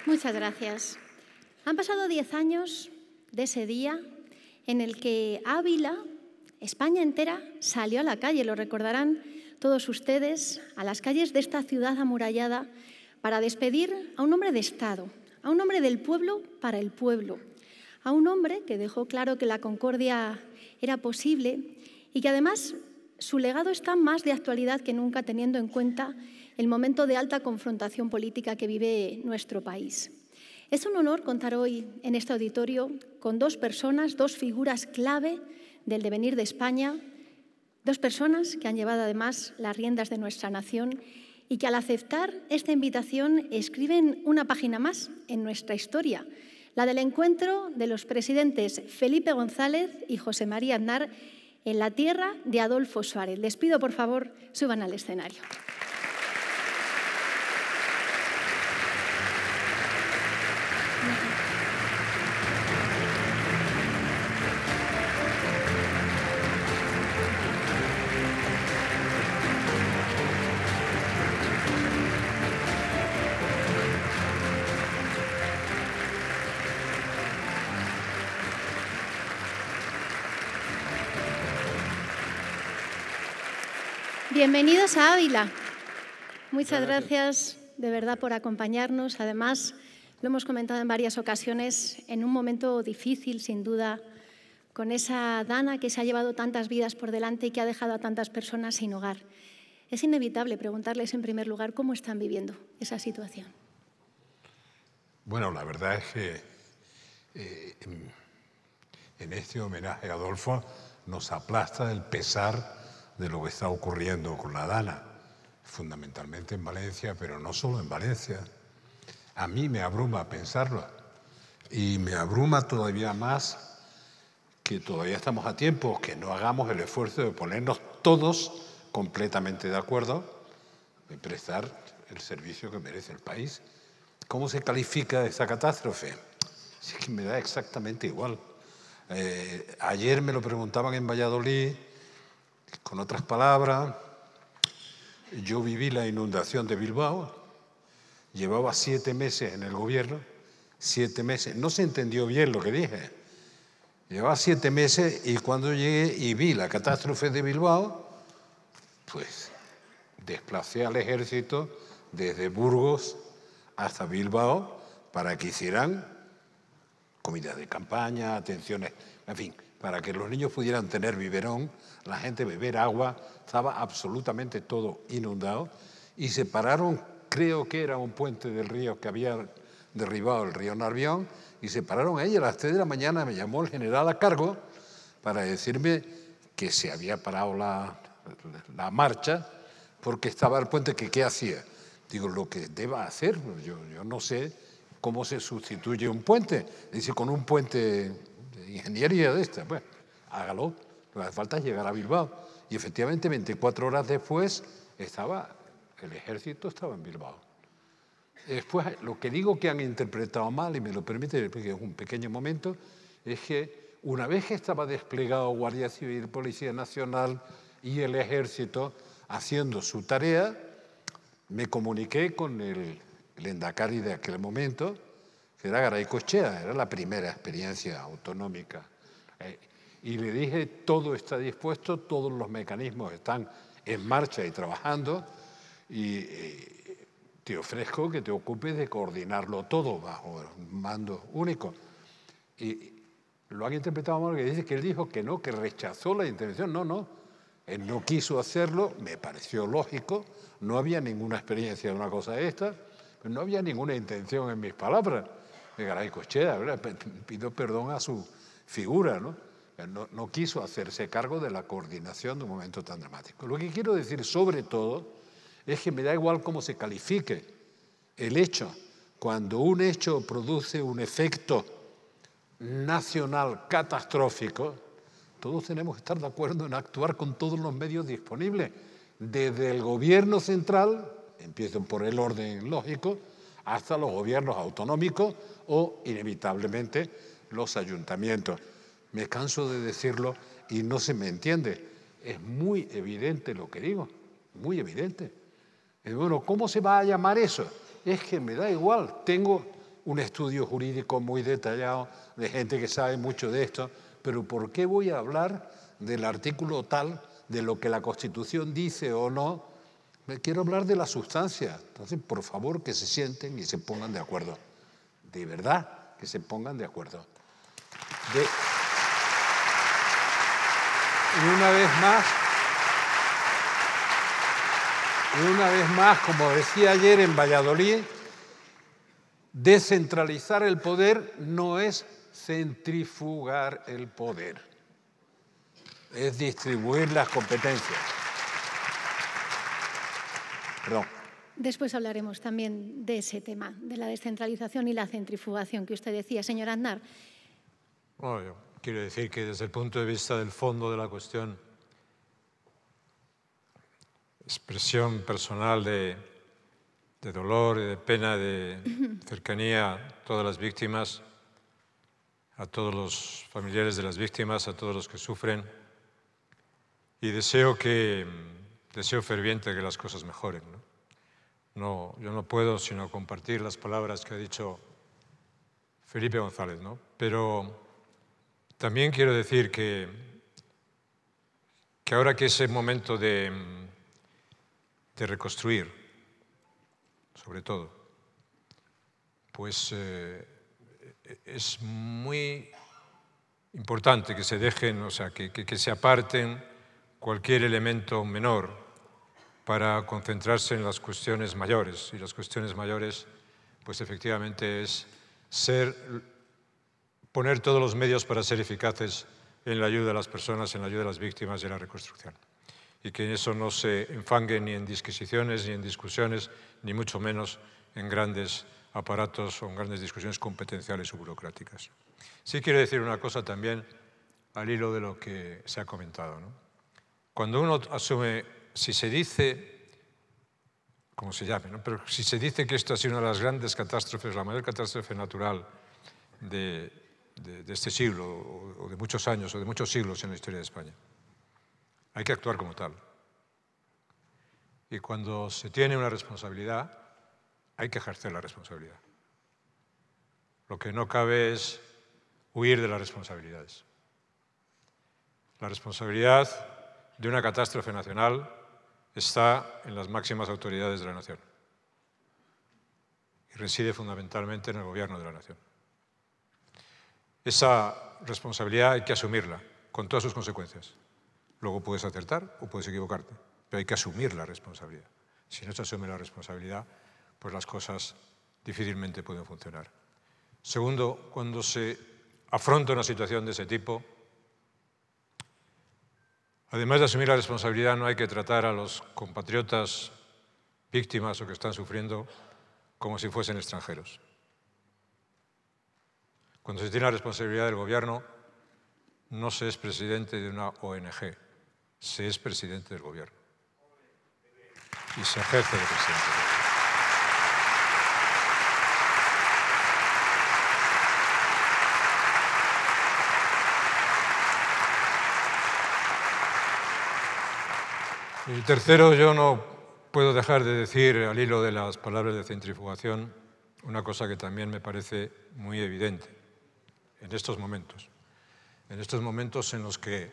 Muchas gracias. Han pasado 10 años de ese día en el que Ávila, España entera, salió a la calle, lo recordarán todos ustedes, a las calles de esta ciudad amurallada para despedir a un hombre de Estado, a un hombre del pueblo para el pueblo, a un hombre que dejó claro que la concordia era posible y que además su legado está más de actualidad que nunca, teniendo en cuenta el momento de alta confrontación política que vive nuestro país. Es un honor contar hoy en este auditorio con dos personas, dos figuras clave del devenir de España, dos personas que han llevado además las riendas de nuestra nación y que al aceptar esta invitación escriben una página más en nuestra historia, la del encuentro de los presidentes Felipe González y José María Aznar en la tierra de Adolfo Suárez. Les pido, por favor, suban al escenario. Bienvenidos a Ávila. Muchas gracias de verdad por acompañarnos. Además, lo hemos comentado en varias ocasiones, en un momento difícil, sin duda, con esa dana que se ha llevado tantas vidas por delante y que ha dejado a tantas personas sin hogar. Es inevitable preguntarles en primer lugar cómo están viviendo esa situación. Bueno, la verdad es que en este homenaje a Adolfo nos aplasta el pesar de lo que está ocurriendo con la dana, fundamentalmente en Valencia, pero no solo en Valencia. A mí me abruma pensarlo y me abruma todavía más que todavía estamos a tiempo, que no hagamos el esfuerzo de ponernos todos completamente de acuerdo en prestar el servicio que merece el país. ¿Cómo se califica esa catástrofe? Es que me da exactamente igual. Ayer me lo preguntaban en Valladolid. Con otras palabras, yo viví la inundación de Bilbao, llevaba 7 meses en el gobierno, 7 meses, no se entendió bien lo que dije, llevaba 7 meses y cuando llegué y vi la catástrofe de Bilbao, pues desplacé al ejército desde Burgos hasta Bilbao para que hicieran comidas de campaña, atenciones, en fin, para que los niños pudieran tener biberón, la gente beber agua, estaba absolutamente todo inundado y se pararon, creo que era un puente del río que había derribado el río Nervión, y se pararon ahí a las 3 de la mañana, me llamó el general a cargo para decirme que se había parado la marcha porque estaba el puente, que qué hacía. Digo, lo que deba hacer, yo no sé cómo se sustituye un puente. Dice, con un puente de ingeniería de esta, pues hágalo, lo que hace falta es llegar a Bilbao. Y efectivamente 24 horas después el ejército estaba en Bilbao. Después, lo que digo que han interpretado mal, y me lo permite, porque es un pequeño momento, es que una vez que estaba desplegado Guardia Civil, Policía Nacional y el ejército haciendo su tarea, me comuniqué con el lehendakari de aquel momento, que era Garaycochea, era la primera experiencia autonómica. Y le dije, todo está dispuesto, todos los mecanismos están en marcha y trabajando, y te ofrezco que te ocupes de coordinarlo todo bajo un mando único. Y lo han interpretado mal, que dice que él dijo que no, que rechazó la intervención. No, él no quiso hacerlo, me pareció lógico, no había ninguna experiencia de una cosa de esta, pero no había ninguna intención en mis palabras. De Garaycochea, pido perdón a su figura, ¿no? No quiso hacerse cargo de la coordinación de un momento tan dramático. Lo que quiero decir sobre todo es que me da igual cómo se califique el hecho. Cuando un hecho produce un efecto nacional catastrófico, todos tenemos que estar de acuerdo en actuar con todos los medios disponibles, desde el gobierno central, empiezo por el orden lógico, hasta los gobiernos autonómicos o, inevitablemente, los ayuntamientos. Me canso de decirlo y no se me entiende. Es muy evidente lo que digo, muy evidente. Bueno, ¿cómo se va a llamar eso? Es que me da igual, tengo un estudio jurídico muy detallado de gente que sabe mucho de esto, pero ¿por qué voy a hablar del artículo tal, de lo que la Constitución dice o no? Quiero hablar de la sustancia. Entonces, por favor, que se sienten y se pongan de acuerdo. De verdad, que se pongan de acuerdo. Y una vez más, como decía ayer en Valladolid, descentralizar el poder no es centrifugar el poder, es distribuir las competencias. Perdón. Después hablaremos también de ese tema, de la descentralización y la centrifugación que usted decía, señor Aznar. Bueno, yo quiero decir que desde el punto de vista del fondo de la cuestión, expresión personal de dolor y de pena, de cercanía a todas las víctimas, a todos los familiares de las víctimas, a todos los que sufren, y deseo ferviente que las cosas mejoren, ¿no? Yo no puedo sino compartir las palabras que ha dicho Felipe González, ¿no? Pero también quiero decir que ahora que es el momento de reconstruir, sobre todo, pues es muy importante que se dejen, o sea, que se aparten cualquier elemento menor para concentrarse en las cuestiones mayores. Y las cuestiones mayores, pues efectivamente es poner todos los medios para ser eficaces en la ayuda a las personas, en la ayuda a las víctimas y en la reconstrucción. Y que en eso no se enfangue ni en disquisiciones, ni en discusiones, ni mucho menos en grandes aparatos o en grandes discusiones competenciales o burocráticas. Sí quiero decir una cosa también al hilo de lo que se ha comentado, ¿no? Cuando uno asume, si se dice, como se llame, ¿no? Pero si se dice que esta ha sido una de las grandes catástrofes, la mayor catástrofe natural de este siglo, o de muchos años, o de muchos siglos en la historia de España, hay que actuar como tal. Y cuando se tiene una responsabilidad, hay que ejercer la responsabilidad. Lo que no cabe es huir de las responsabilidades. La responsabilidad de una catástrofe nacional está en las máximas autoridades de la nación y reside fundamentalmente en el gobierno de la nación. Esa responsabilidad hay que asumirla con todas sus consecuencias. Luego puedes acertar o puedes equivocarte, pero hay que asumir la responsabilidad. Si no se asume la responsabilidad, pues las cosas difícilmente pueden funcionar. Segundo, cuando se afronta una situación de ese tipo, además de asumir la responsabilidad, no hay que tratar a los compatriotas víctimas o que están sufriendo como si fuesen extranjeros. Cuando se tiene la responsabilidad del gobierno, no se es presidente de una ONG, se es presidente del gobierno. Y se ejerce de presidente del gobierno. Y tercero, yo no puedo dejar de decir, al hilo de las palabras de centrifugación, una cosa que también me parece muy evidente en estos momentos en los que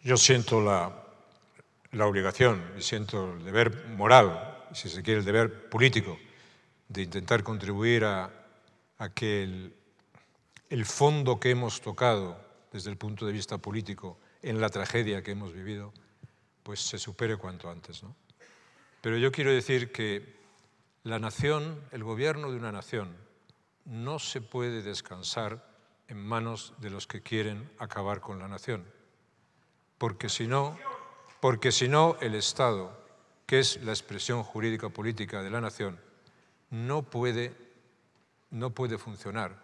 yo siento la obligación y siento el deber moral, si se quiere el deber político, de intentar contribuir a que el fondo que hemos tocado desde el punto de vista político en la tragedia que hemos vivido, pues se supere cuanto antes, ¿no? Pero yo quiero decir que la nación, el gobierno de una nación, no se puede descansar en manos de los que quieren acabar con la nación, porque si no el Estado, que es la expresión jurídica política de la nación, no puede funcionar.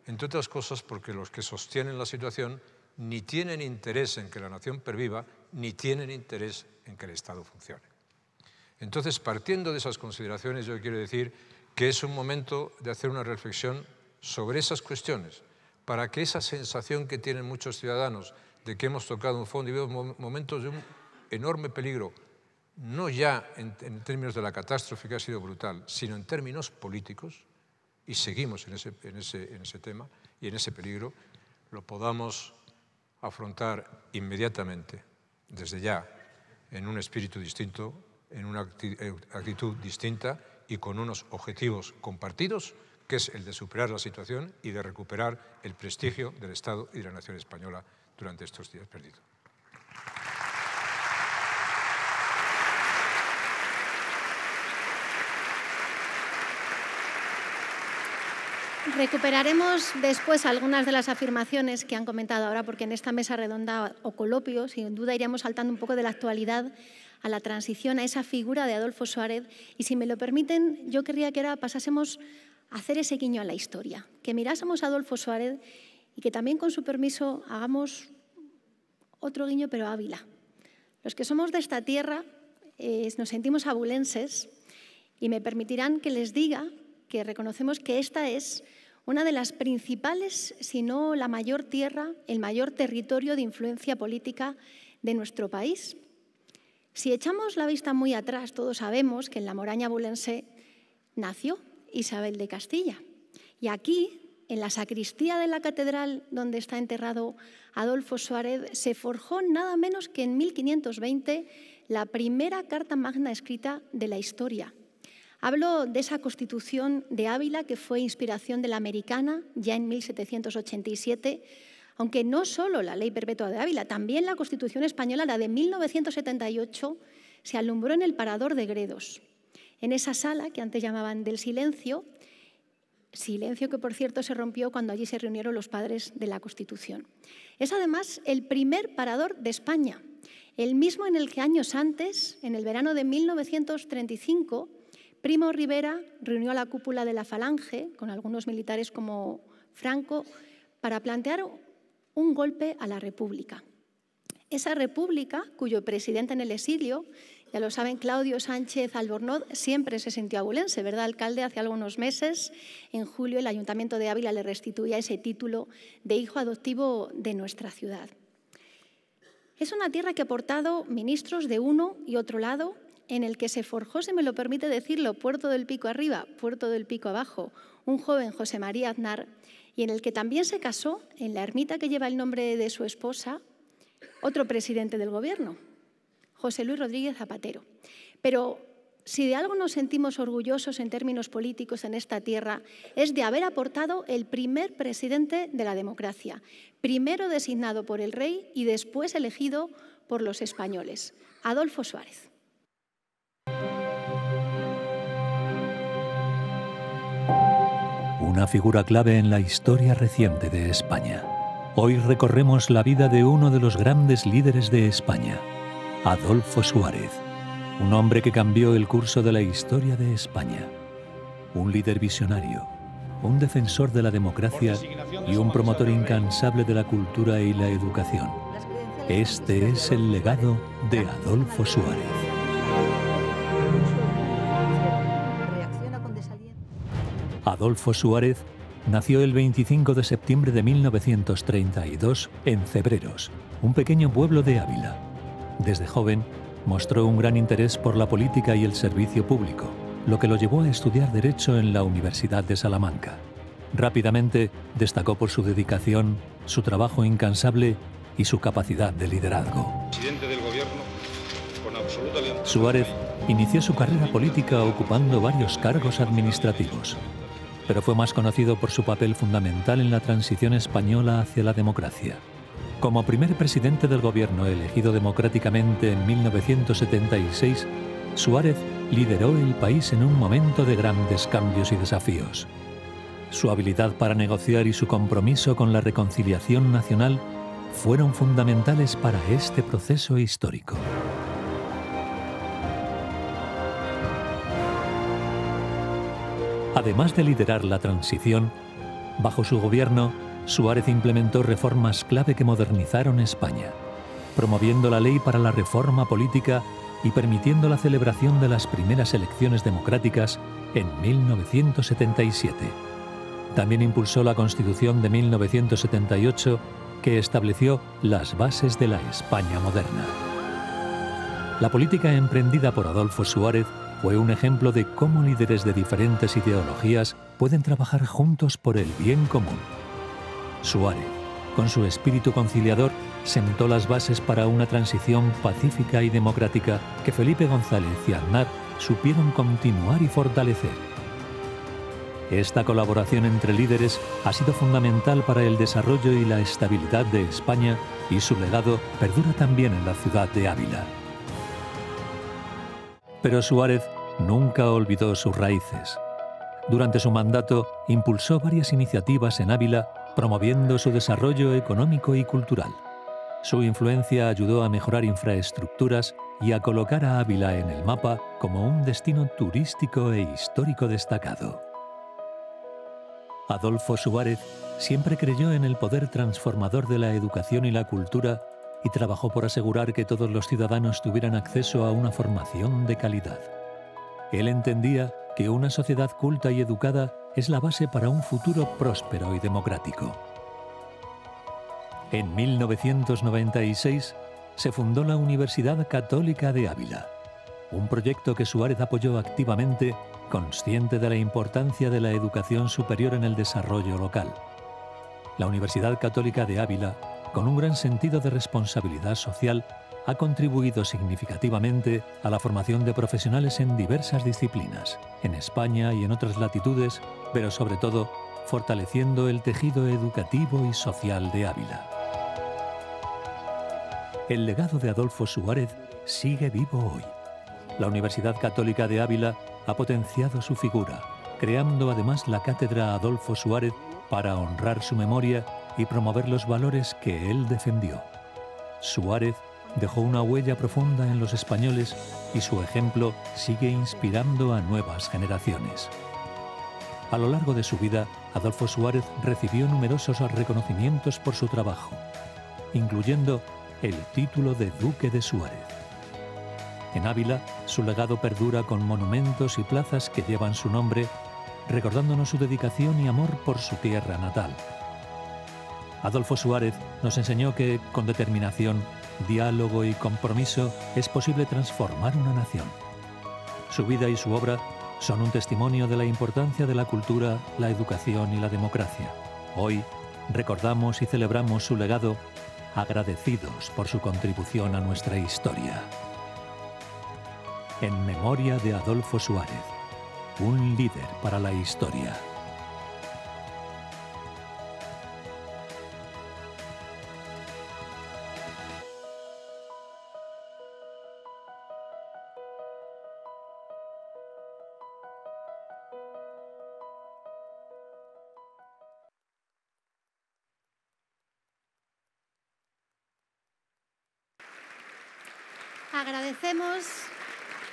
Entre otras cosas porque los que sostienen la situación ni tienen interés en que la nación perviva, ni tienen interés en que el Estado funcione. Entonces, partiendo de esas consideraciones, yo quiero decir que es un momento de hacer una reflexión sobre esas cuestiones, para que esa sensación que tienen muchos ciudadanos de que hemos tocado un fondo y vemos momentos de un enorme peligro no ya en términos de la catástrofe que ha sido brutal, sino en términos políticos, y seguimos en ese tema y en ese peligro, lo podamos afrontar inmediatamente, desde ya, en un espíritu distinto, en una actitud distinta y con unos objetivos compartidos, que es el de superar la situación y de recuperar el prestigio del Estado y de la nación española durante estos días perdidos. Recuperaremos después algunas de las afirmaciones que han comentado ahora, porque en esta mesa redonda o coloquio, sin duda, iremos saltando un poco de la actualidad a la transición, a esa figura de Adolfo Suárez. Y si me lo permiten, yo querría que ahora pasásemos a hacer ese guiño a la historia, que mirásemos a Adolfo Suárez y que también, con su permiso, hagamos otro guiño, pero a Ávila. Los que somos de esta tierra nos sentimos abulenses y me permitirán que les diga que reconocemos que esta es una de las principales, si no la mayor tierra, el mayor territorio de influencia política de nuestro país. Si echamos la vista muy atrás, todos sabemos que en la Moraña abulense nació Isabel de Castilla. Y aquí, en la sacristía de la catedral donde está enterrado Adolfo Suárez, se forjó nada menos que en 1520 la primera carta magna escrita de la historia. Hablo de esa Constitución de Ávila que fue inspiración de la americana ya en 1787, aunque no solo la Ley Perpetua de Ávila, también la Constitución española, la de 1978, se alumbró en el Parador de Gredos, en esa sala que antes llamaban del silencio, silencio que, por cierto, se rompió cuando allí se reunieron los padres de la Constitución. Es además el primer parador de España, el mismo en el que años antes, en el verano de 1935, Primo Rivera reunió a la cúpula de la Falange, con algunos militares como Franco, para plantear un golpe a la República. Esa República, cuyo presidente en el exilio, ya lo saben, Claudio Sánchez Albornoz, siempre se sintió abulense, ¿verdad, alcalde? Hace algunos meses, en julio, el Ayuntamiento de Ávila le restituía ese título de hijo adoptivo de nuestra ciudad. Es una tierra que ha aportado ministros de uno y otro lado, en el que se forjó, si me lo permite decirlo, Puerto del Pico arriba, Puerto del Pico abajo, un joven José María Aznar, y en el que también se casó, en la ermita que lleva el nombre de su esposa, otro presidente del gobierno, José Luis Rodríguez Zapatero. Pero si de algo nos sentimos orgullosos en términos políticos en esta tierra, es de haber aportado el primer presidente de la democracia, primero designado por el rey y después elegido por los españoles, Adolfo Suárez. Una figura clave en la historia reciente de España. Hoy recorremos la vida de uno de los grandes líderes de España, Adolfo Suárez, un hombre que cambió el curso de la historia de España. Un líder visionario, un defensor de la democracia y un promotor incansable de la cultura y la educación. Este es el legado de Adolfo Suárez. Adolfo Suárez nació el 25 de septiembre de 1932 en Cebreros, un pequeño pueblo de Ávila. Desde joven mostró un gran interés por la política y el servicio público, lo que lo llevó a estudiar Derecho en la Universidad de Salamanca. Rápidamente destacó por su dedicación, su trabajo incansable y su capacidad de liderazgo. Presidente del gobierno, con absoluta lealtad. Suárez inició su carrera política ocupando varios cargos administrativos, pero fue más conocido por su papel fundamental en la transición española hacia la democracia. Como primer presidente del gobierno elegido democráticamente en 1976, Suárez lideró el país en un momento de grandes cambios y desafíos. Su habilidad para negociar y su compromiso con la reconciliación nacional fueron fundamentales para este proceso histórico. Además de liderar la transición, bajo su gobierno, Suárez implementó reformas clave que modernizaron España, promoviendo la ley para la reforma política y permitiendo la celebración de las primeras elecciones democráticas en 1977. También impulsó la Constitución de 1978, que estableció las bases de la España moderna. La política emprendida por Adolfo Suárez fue un ejemplo de cómo líderes de diferentes ideologías pueden trabajar juntos por el bien común. Suárez, con su espíritu conciliador, sentó las bases para una transición pacífica y democrática que Felipe González y Aznar supieron continuar y fortalecer. Esta colaboración entre líderes ha sido fundamental para el desarrollo y la estabilidad de España, y su legado perdura también en la ciudad de Ávila. Pero Suárez nunca olvidó sus raíces. Durante su mandato impulsó varias iniciativas en Ávila, promoviendo su desarrollo económico y cultural. Su influencia ayudó a mejorar infraestructuras y a colocar a Ávila en el mapa como un destino turístico e histórico destacado. Adolfo Suárez siempre creyó en el poder transformador de la educación y la cultura y trabajó por asegurar que todos los ciudadanos tuvieran acceso a una formación de calidad. Él entendía que una sociedad culta y educada es la base para un futuro próspero y democrático. En 1996 se fundó la Universidad Católica de Ávila, un proyecto que Suárez apoyó activamente, consciente de la importancia de la educación superior en el desarrollo local. La Universidad Católica de Ávila, con un gran sentido de responsabilidad social, ha contribuido significativamente a la formación de profesionales en diversas disciplinas, en España y en otras latitudes, pero sobre todo fortaleciendo el tejido educativo y social de Ávila. El legado de Adolfo Suárez sigue vivo hoy. La Universidad Católica de Ávila ha potenciado su figura, creando además la Cátedra Adolfo Suárez para honrar su memoria y promover los valores que él defendió. Suárez dejó una huella profunda en los españoles y su ejemplo sigue inspirando a nuevas generaciones. A lo largo de su vida, Adolfo Suárez recibió numerosos reconocimientos por su trabajo, incluyendo el título de Duque de Suárez. En Ávila, su legado perdura con monumentos y plazas que llevan su nombre, recordándonos su dedicación y amor por su tierra natal. Adolfo Suárez nos enseñó que, con determinación, diálogo y compromiso, es posible transformar una nación. Su vida y su obra son un testimonio de la importancia de la cultura, la educación y la democracia. Hoy recordamos y celebramos su legado, agradecidos por su contribución a nuestra historia. En memoria de Adolfo Suárez, un líder para la historia.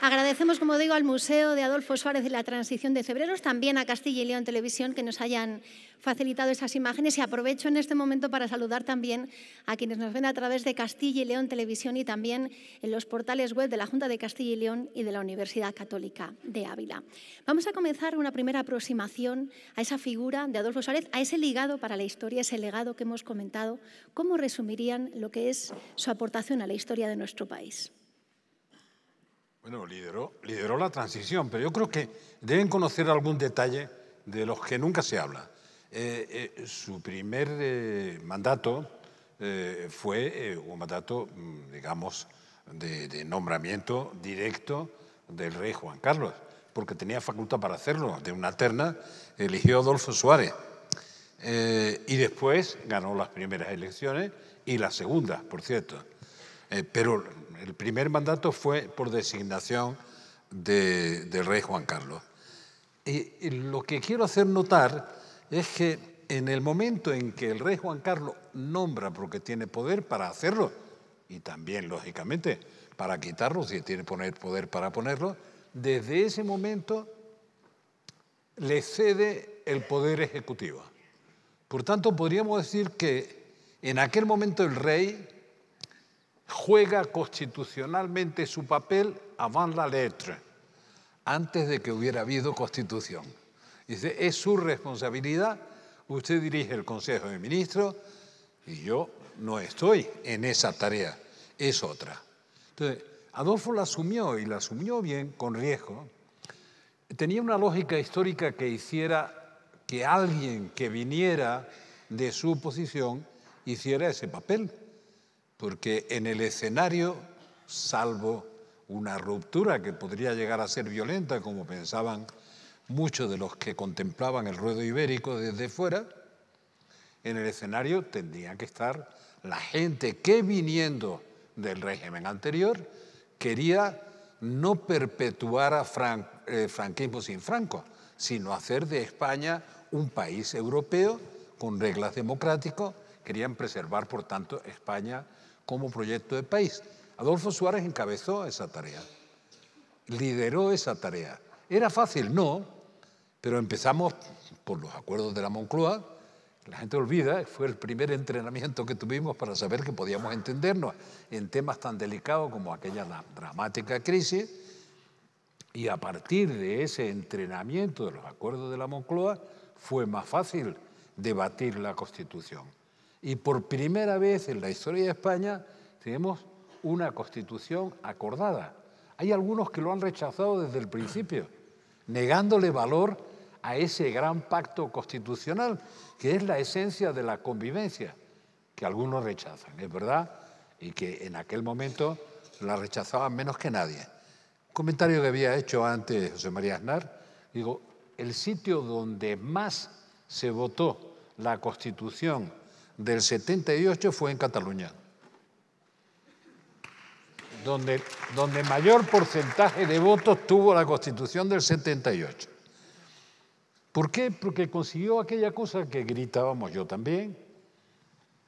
Agradecemos, como digo, al Museo de Adolfo Suárez de la Transición de Cebreros, también a Castilla y León Televisión, que nos hayan facilitado esas imágenes, y aprovecho en este momento para saludar también a quienes nos ven a través de Castilla y León Televisión y también en los portales web de la Junta de Castilla y León y de la Universidad Católica de Ávila. Vamos a comenzar una primera aproximación a esa figura de Adolfo Suárez, a ese legado para la historia, ese legado que hemos comentado. ¿Cómo resumirían lo que es su aportación a la historia de nuestro país? Bueno, lideró la transición, pero yo creo que deben conocer algún detalle de los que nunca se habla. Su primer mandato fue un mandato, digamos, de nombramiento directo del rey Juan Carlos, porque tenía facultad para hacerlo. De una terna eligió a Adolfo Suárez y después ganó las primeras elecciones y las segundas, por cierto. Pero el primer mandato fue por designación del rey Juan Carlos. Y lo que quiero hacer notar es que en el momento en que el rey Juan Carlos nombra, porque tiene poder para hacerlo, y también, lógicamente, para quitarlo, si tiene poder para ponerlo, desde ese momento le cede el poder ejecutivo. Por tanto, podríamos decir que en aquel momento el rey juega constitucionalmente su papel avant la lettre, antes de que hubiera habido constitución. Dice, es su responsabilidad, usted dirige el Consejo de Ministros y yo no estoy en esa tarea, es otra. Entonces, Adolfo la asumió y la asumió bien, con riesgo. Tenía una lógica histórica que hiciera que alguien que viniera de su posición hiciera ese papel, porque en el escenario, salvo una ruptura que podría llegar a ser violenta, como pensaban muchos de los que contemplaban el ruedo ibérico desde fuera, en el escenario tendría que estar la gente que, viniendo del régimen anterior, quería no perpetuar franquismo sin Franco, sino hacer de España un país europeo con reglas democráticas. Querían preservar, por tanto, España como proyecto de país. Adolfo Suárez encabezó esa tarea, lideró esa tarea. ¿Era fácil? No, pero empezamos por los acuerdos de la Moncloa. La gente olvida, fue el primer entrenamiento que tuvimos para saber que podíamos entendernos en temas tan delicados como aquella dramática crisis, y a partir de ese entrenamiento de los acuerdos de la Moncloa fue más fácil debatir la Constitución. Y por primera vez en la historia de España tenemos una Constitución acordada. Hay algunos que lo han rechazado desde el principio, negándole valor a ese gran pacto constitucional, que es la esencia de la convivencia, que algunos rechazan, es verdad, y que en aquel momento la rechazaban menos que nadie. Un comentario que había hecho antes José María Aznar, digo, el sitio donde más se votó la Constitución del 78 fue en Cataluña, donde mayor porcentaje de votos tuvo la Constitución del 78. ¿Por qué? Porque consiguió aquella cosa que gritábamos yo también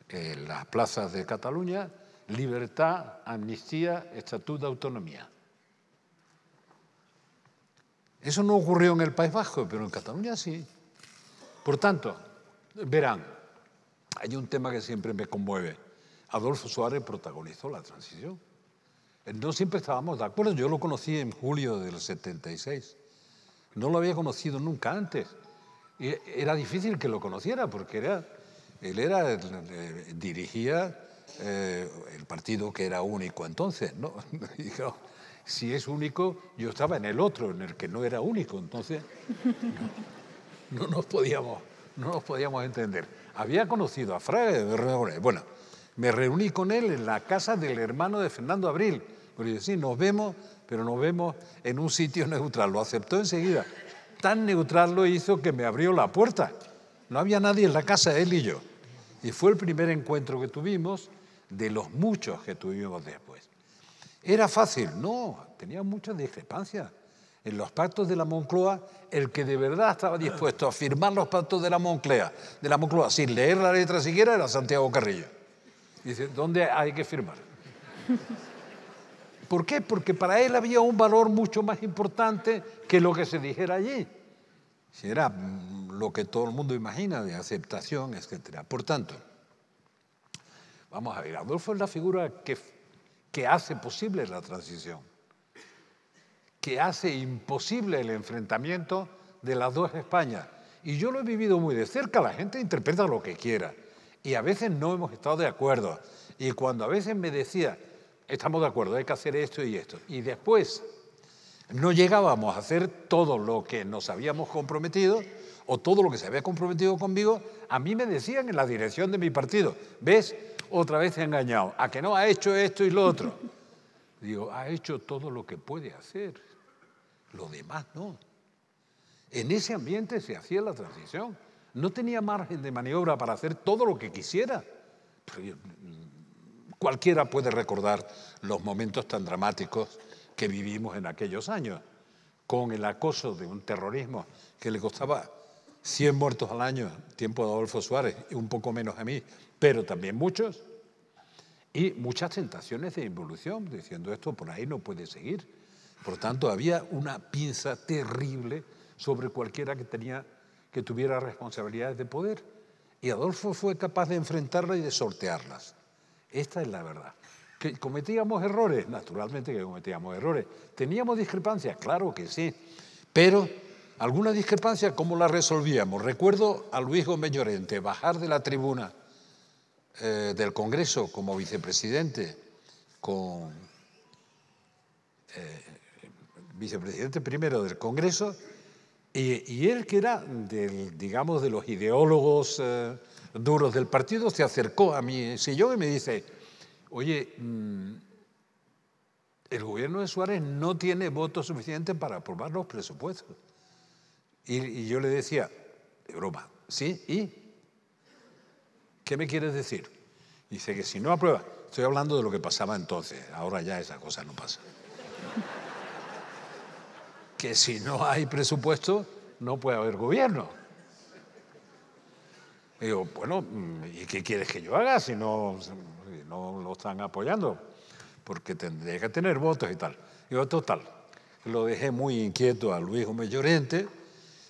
en las plazas de Cataluña: libertad, amnistía, estatuto de autonomía. Eso no ocurrió en el País Vasco, pero en Cataluña sí. Por tanto, verán, hay un tema que siempre me conmueve. Adolfo Suárez protagonizó la transición. No siempre estábamos de acuerdo. Yo lo conocí en julio del 76. No lo había conocido nunca antes. Y era difícil que lo conociera porque él dirigía el partido que era único entonces, ¿no? Y claro, si es único, yo estaba en el otro, en el que no era único. Entonces no nos podíamos entender. Había conocido a Fraga de Berrogoré. Bueno, me reuní con él en la casa del hermano de Fernando Abril. Porque yo, sí, nos vemos, pero nos vemos en un sitio neutral. Lo aceptó enseguida. Tan neutral lo hizo que me abrió la puerta. No había nadie en la casa, él y yo. Y fue el primer encuentro que tuvimos de los muchos que tuvimos después. ¿Era fácil? No, tenía muchas discrepancias. En los pactos de la Moncloa, el que de verdad estaba dispuesto a firmar los pactos de la Moncloa sin leer la letra siquiera, era Santiago Carrillo. Dice, ¿dónde hay que firmar? ¿Por qué? Porque para él había un valor mucho más importante que lo que se dijera allí. Si era lo que todo el mundo imagina de aceptación, etc. Por tanto, vamos a ver, Adolfo es la figura que hace posible la transición, que hace imposible el enfrentamiento de las dos Españas. Y yo lo he vivido muy de cerca, la gente interpreta lo que quiera. Y a veces no hemos estado de acuerdo. Y cuando a veces me decía, estamos de acuerdo, hay que hacer esto y esto, y después no llegábamos a hacer todo lo que nos habíamos comprometido o todo lo que se había comprometido conmigo, a mí me decían en la dirección de mi partido, ¿ves? Otra vez te he engañado, a que no ha hecho esto y lo otro. Digo, ha hecho todo lo que puede hacer, lo demás no. En ese ambiente se hacía la transición, no tenía margen de maniobra para hacer todo lo que quisiera. Cualquiera puede recordar los momentos tan dramáticos que vivimos en aquellos años, con el acoso de un terrorismo que le costaba 100 muertos al año, tiempo de Adolfo Suárez, y un poco menos a mí, pero también muchos, y muchas tentaciones de involución, diciendo esto por ahí no puede seguir. Por tanto, había una pinza terrible sobre cualquiera que tuviera responsabilidades de poder, y Adolfo fue capaz de enfrentarlas y de sortearlas. Esta es la verdad. ¿Que cometíamos errores? Naturalmente que cometíamos errores. ¿Teníamos discrepancias? Claro que sí. Pero algunas discrepancias, ¿cómo las resolvíamos? Recuerdo a Luis Gómez Llorente bajar de la tribuna del Congreso como vicepresidente con vicepresidente primero del Congreso, y él, que era, digamos, de los ideólogos duros del partido, se acercó a mi sillón y me dice, oye, el gobierno de Suárez no tiene votos suficientes para aprobar los presupuestos. Y yo le decía, de broma, ¿sí? ¿Y qué me quieres decir? Dice que si no aprueba, estoy hablando de lo que pasaba entonces, ahora ya esa cosa no pasa. Que si no hay presupuesto, no puede haber gobierno. Y digo, bueno, ¿y qué quieres que yo haga si no lo están apoyando? Porque tendría que tener votos y tal. Digo, total, lo dejé muy inquieto a Luis Gómez Llorente,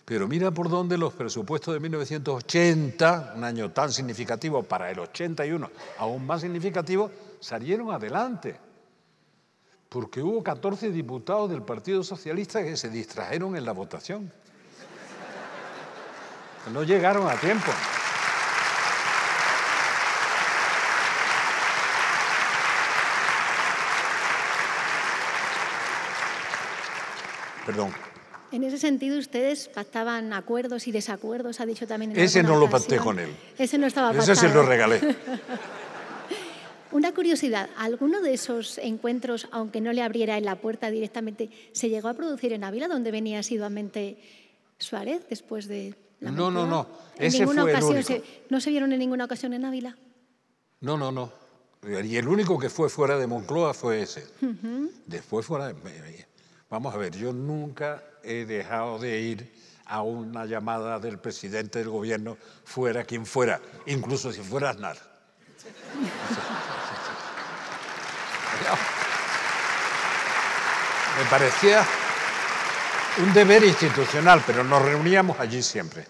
pero mira por dónde los presupuestos de 1980, un año tan significativo para el 81, aún más significativo, salieron adelante. Porque hubo 14 diputados del Partido Socialista que se distrajeron en la votación. No llegaron a tiempo. Perdón. En ese sentido, ustedes pactaban acuerdos y desacuerdos, ha dicho también en Ese no lo ocasión. pacté con él. Ese no estaba pactado. Ese se lo regalé. Una curiosidad, ¿alguno de esos encuentros, aunque no le abriera en la puerta directamente, se llegó a producir en Ávila, donde venía asiduamente Suárez después de la Moncloa? No. Ese fue el único. ¿No se vieron en ninguna ocasión en Ávila? No. Y el único que fue fuera de Moncloa fue ese. Después fuera de... Vamos a ver, yo nunca he dejado de ir a una llamada del presidente del gobierno, fuera quien fuera, incluso si fuera Aznar. Me parecía un deber institucional, pero nos reuníamos allí siempre.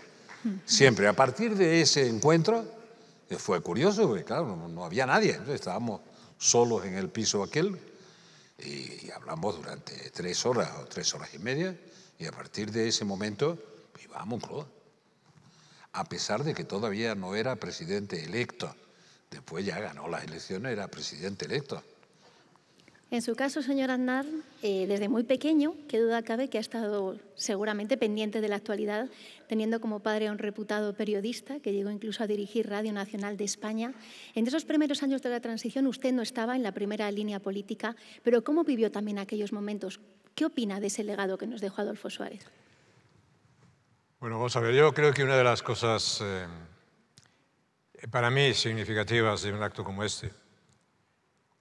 Siempre. A partir de ese encuentro, fue curioso, porque claro, no había nadie. Entonces, estábamos solos en el piso aquel y hablamos durante 3 horas o 3 horas y media, y a partir de ese momento iba a Moncloa. A pesar de que todavía no era presidente electo. Después ya ganó las elecciones, era presidente electo. En su caso, señor Aznar, desde muy pequeño, qué duda cabe que ha estado seguramente pendiente de la actualidad, teniendo como padre a un reputado periodista que llegó incluso a dirigir Radio Nacional de España. En esos primeros años de la transición usted no estaba en la primera línea política, pero ¿cómo vivió también aquellos momentos? ¿Qué opina de ese legado que nos dejó Adolfo Suárez? Bueno, vamos a ver, yo creo que una de las cosas para mí significativas de un acto como este,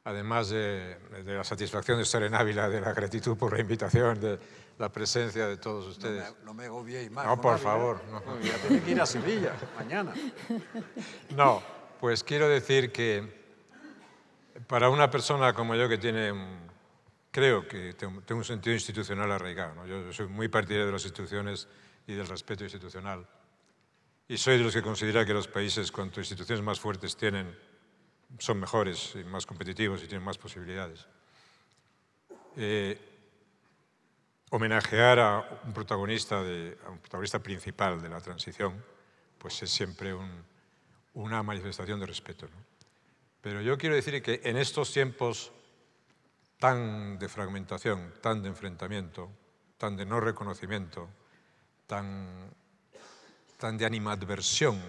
además de la satisfacción de estar en Ávila, de la gratitud por la invitación, de la presencia de todos ustedes. No me agobiéis más. No, por favor. No. Ya tengo que ir a Sevilla mañana. No, pues quiero decir que para una persona como yo que creo que tengo un sentido institucional arraigado, ¿no? Yo soy muy partidario de las instituciones y del respeto institucional. Y soy de los que considera que los países, cuanto instituciones más fuertes tienen, son mejores y más competitivos y tienen más posibilidades. Homenajear a un protagonista principal de la transición, pues es siempre una manifestación de respeto, ¿no? Pero yo quiero decir que en estos tiempos tan de fragmentación, tan de enfrentamiento, tan de no reconocimiento, tan de animadversión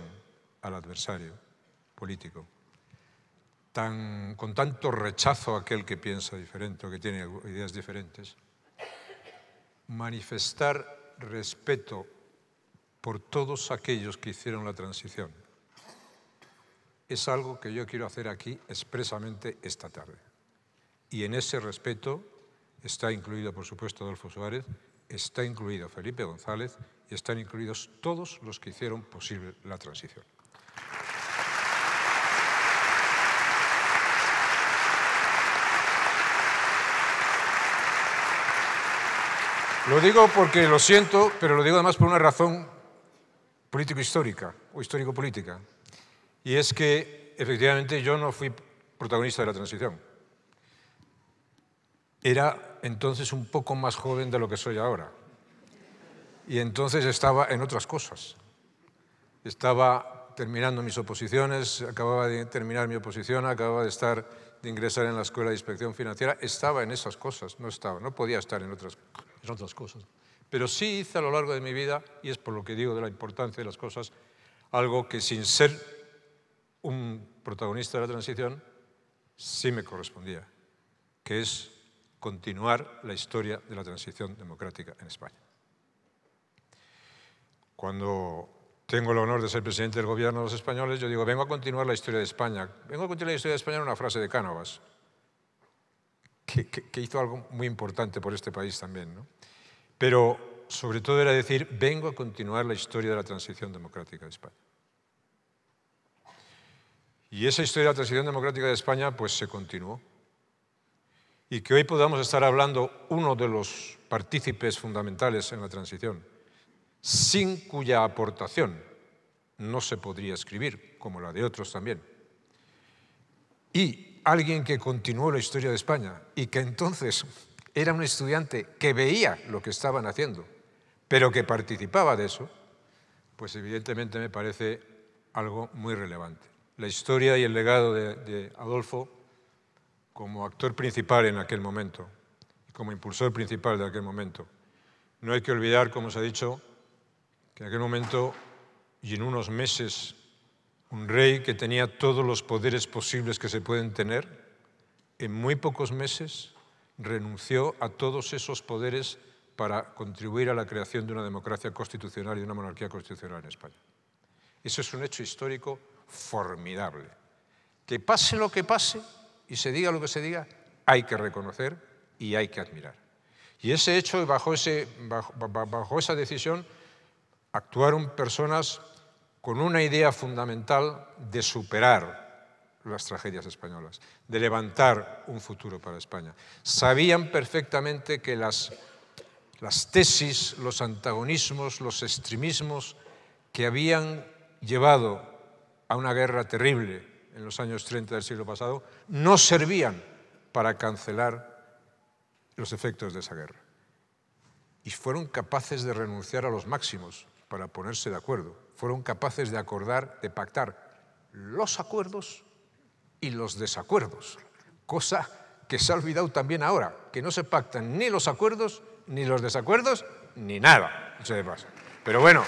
al adversario político, con tanto rechazo a aquel que piensa diferente o que tiene ideas diferentes, manifestar respeto por todos aquellos que hicieron la transición es algo que yo quiero hacer aquí expresamente esta tarde. Y en ese respeto está incluido, por supuesto, Adolfo Suárez, está incluido Felipe González y están incluidos todos los que hicieron posible la transición. Lo digo porque lo siento, pero lo digo además por una razón político-histórica o histórico-política. Y es que, efectivamente, yo no fui protagonista de la transición. Era entonces un poco más joven de lo que soy ahora. Y entonces estaba en otras cosas. Estaba terminando mis oposiciones, acababa de terminar mi oposición, acababa de estar de ingresar en la Escuela de Inspección Financiera, estaba en esas cosas, no podía estar en otras cosas. Pero sí hice a lo largo de mi vida, y es por lo que digo de la importancia de las cosas, algo que sin ser un protagonista de la transición, sí me correspondía, que es continuar la historia de la transición democrática en España. Cuando tengo el honor de ser presidente del gobierno de los españoles, yo digo, vengo a continuar la historia de España. Vengo a continuar la historia de España en una frase de Cánovas, que hizo algo muy importante por este país también, ¿no? Pero sobre todo era decir, vengo a continuar la historia de la transición democrática de España. Y esa historia de la transición democrática de España pues se continuó. Y que hoy podamos estar hablando uno de los partícipes fundamentales en la transición, sin cuya aportación no se podría escribir, como la de otros también. Y alguien que continuó la historia de España y que entonces era un estudiante que veía lo que estaban haciendo, pero que participaba de eso, pues evidentemente me parece algo muy relevante. La historia y el legado de Adolfo como actor principal en aquel momento, como impulsor principal de aquel momento. No hay que olvidar, como se ha dicho, que en aquel momento y en unos meses un rey que tenía todos los poderes posibles que se pueden tener, en muy pocos meses renunció a todos esos poderes para contribuir a la creación de una democracia constitucional y de una monarquía constitucional en España. Eso es un hecho histórico formidable. Que pase lo que pase y se diga lo que se diga, hay que reconocer y hay que admirar. Y ese hecho, bajo esa decisión, actuaron personas con una idea fundamental de superar las tragedias españolas, de levantar un futuro para España. Sabían perfectamente que las tesis, los antagonismos, los extremismos que habían llevado a una guerra terrible en los años 30 del siglo pasado no servían para cancelar los efectos de esa guerra. Y fueron capaces de renunciar a los máximos para ponerse de acuerdo. Fueron capaces de acordar, de pactar los acuerdos y los desacuerdos, cosa que se ha olvidado también ahora, que no se pactan ni los acuerdos, ni los desacuerdos, ni nada. No sé qué pasa. Pero bueno,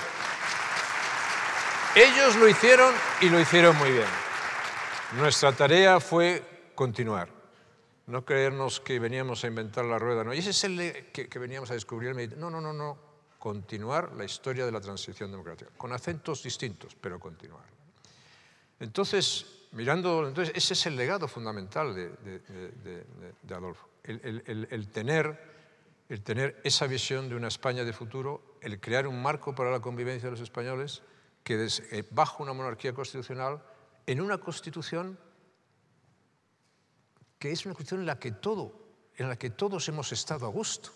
ellos lo hicieron y lo hicieron muy bien. Nuestra tarea fue continuar, no creernos que veníamos a inventar la rueda, no. Y ese es el que veníamos a descubrir. No, continuar la historia de la transición democrática, con acentos distintos, pero continuar. Entonces, ese es el legado fundamental de Adolfo, el tener esa visión de una España de futuro, el crear un marco para la convivencia de los españoles que bajo una monarquía constitucional, en una constitución que es una constitución en la que todos hemos estado a gusto.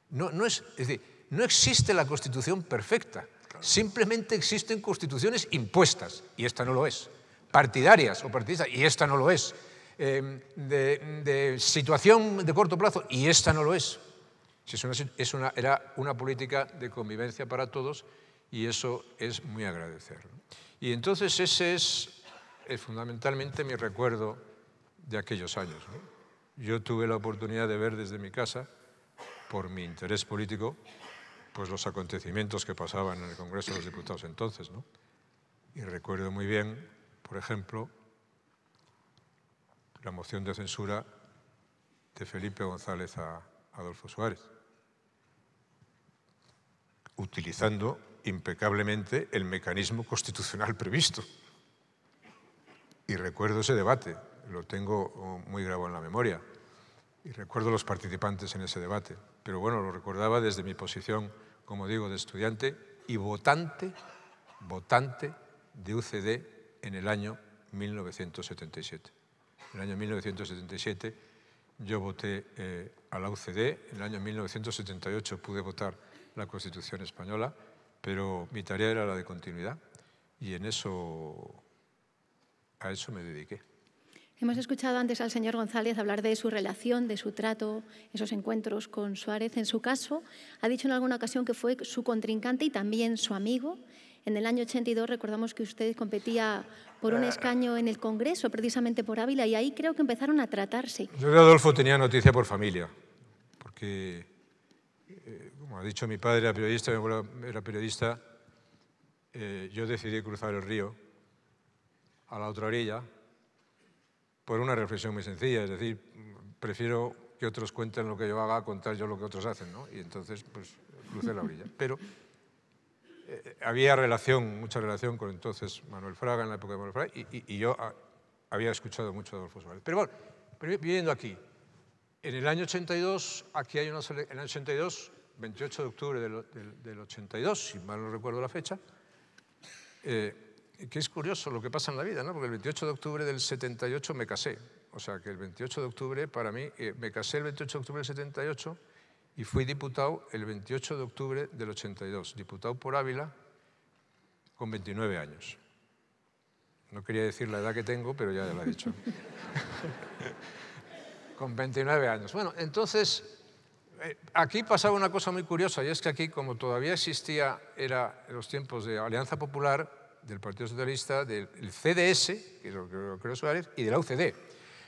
Es decir, no existe la constitución perfecta, simplemente existen constituciones impuestas, y esta no lo es, partidarias o partidistas, y esta no lo es, de situación de corto plazo, y esta no lo es. Era una política de convivencia para todos, y eso es muy agradecer. Y entonces ese es fundamentalmente mi recuerdo de aquellos años, ¿no? Yo tuve la oportunidad de ver desde mi casa, por mi interés político, pues los acontecimientos que pasaban en el Congreso de los Diputados entonces, ¿no? Y recuerdo muy bien, por ejemplo, la moción de censura de Felipe González a Adolfo Suárez, utilizando impecablemente el mecanismo constitucional previsto. Y recuerdo ese debate, lo tengo muy grabado en la memoria, y recuerdo los participantes en ese debate, pero bueno, lo recordaba desde mi posición, como digo, de estudiante y votante de UCD en el año 1977. En el año 1977 yo voté a la UCD, en el año 1978 pude votar la Constitución española, pero mi tarea era la de continuidad y a eso me dediqué. Hemos escuchado antes al señor González hablar de su relación, de su trato, esos encuentros con Suárez. En su caso, ha dicho en alguna ocasión que fue su contrincante y también su amigo En el año 82 recordamos que usted competía por un escaño en el Congreso, precisamente por Ávila, y ahí creo que empezaron a tratarse. Yo de Adolfo tenía noticia por familia, porque, como ha dicho mi padre, era periodista, mi abuelo era periodista. Yo decidí cruzar el río a la otra orilla por una reflexión muy sencilla, es decir, prefiero que otros cuenten lo que yo haga a contar yo lo que otros hacen, ¿no? Y entonces, pues, crucé la orilla. Pero había relación, mucha relación con entonces Manuel Fraga, en la época de Manuel Fraga, y yo había escuchado mucho a Adolfo Suárez. Pero bueno, viviendo aquí, en el año 82, aquí hay en el año 82, 28 de octubre del 82, si mal no recuerdo la fecha, que es curioso lo que pasa en la vida, ¿no? Porque el 28 de octubre del 78 me casé. O sea, que el 28 de octubre, para mí, me casé el 28 de octubre del 78 y fui diputado el 28 de octubre del 82. Diputado por Ávila con 29 años. No quería decir la edad que tengo, pero ya la he dicho. Con 29 años. Bueno, entonces, aquí pasaba una cosa muy curiosa, y es que aquí, como todavía existía, era en los tiempos de Alianza Popular, del Partido Socialista, del CDS, que es lo que creo Suárez, y de la UCD.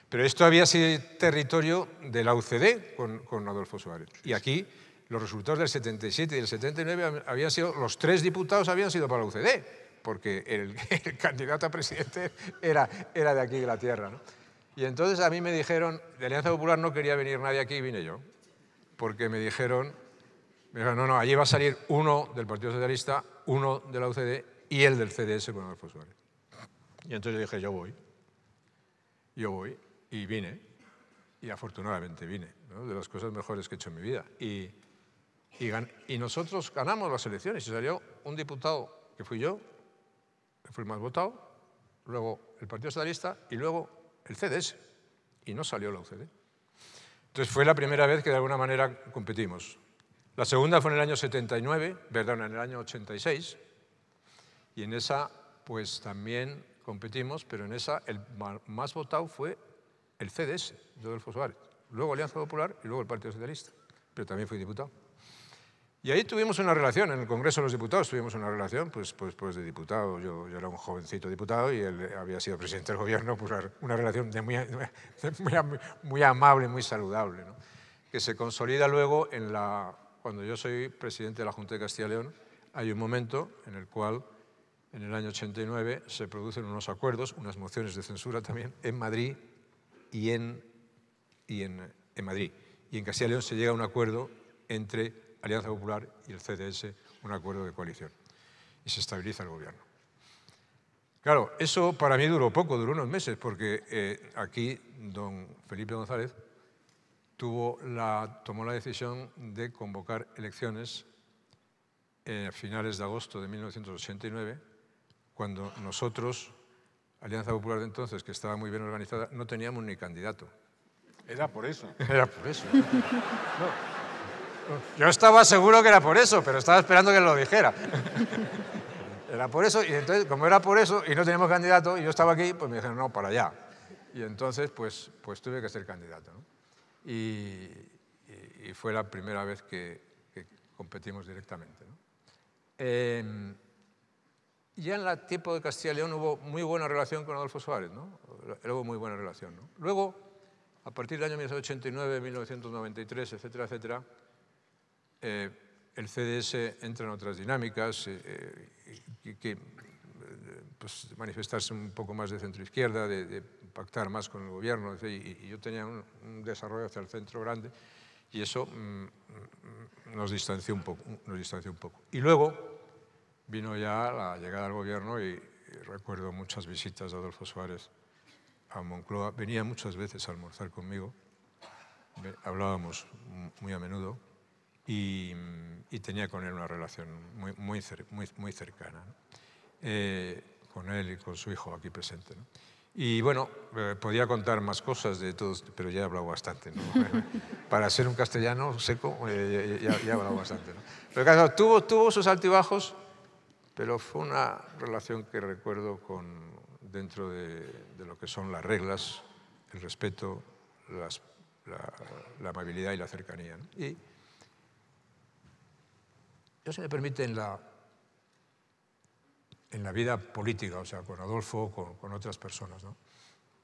Pero esto había sido territorio de la UCD con Adolfo Suárez. Y aquí los resultados del 77 y del 79 habían sido, los 3 diputados habían sido para la UCD, porque el candidato a presidente era de aquí, de la tierra, ¿no? Y entonces a mí me dijeron, de Alianza Popular no quería venir nadie aquí y vine yo, porque me dijeron, no, allí va a salir uno del Partido Socialista, uno de la UCD y el del CDS con Adolfo Suárez. Y entonces dije, yo voy, y vine, y afortunadamente vine, ¿no? De las cosas mejores que he hecho en mi vida. Y nosotros ganamos las elecciones y salió un diputado que fui yo, que fue el más votado, luego el Partido Socialista y luego el CDS, y no salió la UCD. Entonces fue la primera vez que de alguna manera competimos. La segunda fue en el año 79, perdón, en el año 86, y en esa pues también competimos, pero en esa el más votado fue el CDS, de Adolfo Suárez, luego Alianza Popular y luego el Partido Socialista, pero también fui diputado. Y ahí tuvimos una relación, en el Congreso de los Diputados tuvimos una relación pues de diputado. Yo era un jovencito diputado y él había sido presidente del gobierno, pues una relación muy amable, muy saludable, ¿no? Que se consolida luego cuando yo soy presidente de la Junta de Castilla y León. Hay un momento en el cual, en el año 89, se producen unos acuerdos, unas mociones de censura también, en Madrid y en Madrid. Y en Castilla y León se llega a un acuerdo entre Alianza Popular y el CDS, un acuerdo de coalición. Y se estabiliza el gobierno. Claro, eso para mí duró poco, duró unos meses, porque aquí don Felipe González tomó la decisión de convocar elecciones a finales de agosto de 1989, cuando nosotros, Alianza Popular de entonces, que estaba muy bien organizada, no teníamos ni candidato. Era por eso. Era por eso. No. Yo estaba seguro que era por eso, pero estaba esperando que lo dijera. Era por eso, y entonces, como era por eso, y no teníamos candidato, y yo estaba aquí, pues me dijeron, no, para allá. Y entonces, pues tuve que ser candidato, ¿no? Y fue la primera vez que competimos directamente, ¿no? Ya en el tiempo de Castilla y León hubo muy buena relación con Adolfo Suárez, ¿no? Hubo muy buena relación, ¿no? Luego, a partir del año 1989, 1993, etcétera, etcétera, el CDS entra en otras dinámicas, pues, manifestarse un poco más de centro-izquierda, de pactar más con el gobierno, y yo tenía un desarrollo hacia el centro grande, y eso nos distanció un poco. Y luego vino ya la llegada al gobierno y recuerdo muchas visitas de Adolfo Suárez a Moncloa. Venía muchas veces a almorzar conmigo, hablábamos muy a menudo y tenía con él una relación muy cercana, ¿no? Con él y con su hijo aquí presente, ¿no? Y bueno, podía contar más cosas de todos, pero ya he hablado bastante, ¿no? Para ser un castellano seco, ya he hablado bastante, ¿no? Pero claro, tuvo sus altibajos, pero fue una relación que recuerdo dentro de lo que son las reglas, el respeto, la amabilidad y la cercanía, ¿no? Y yo, si me permiten, en la vida política, o sea, con Adolfo, con otras personas, ¿no?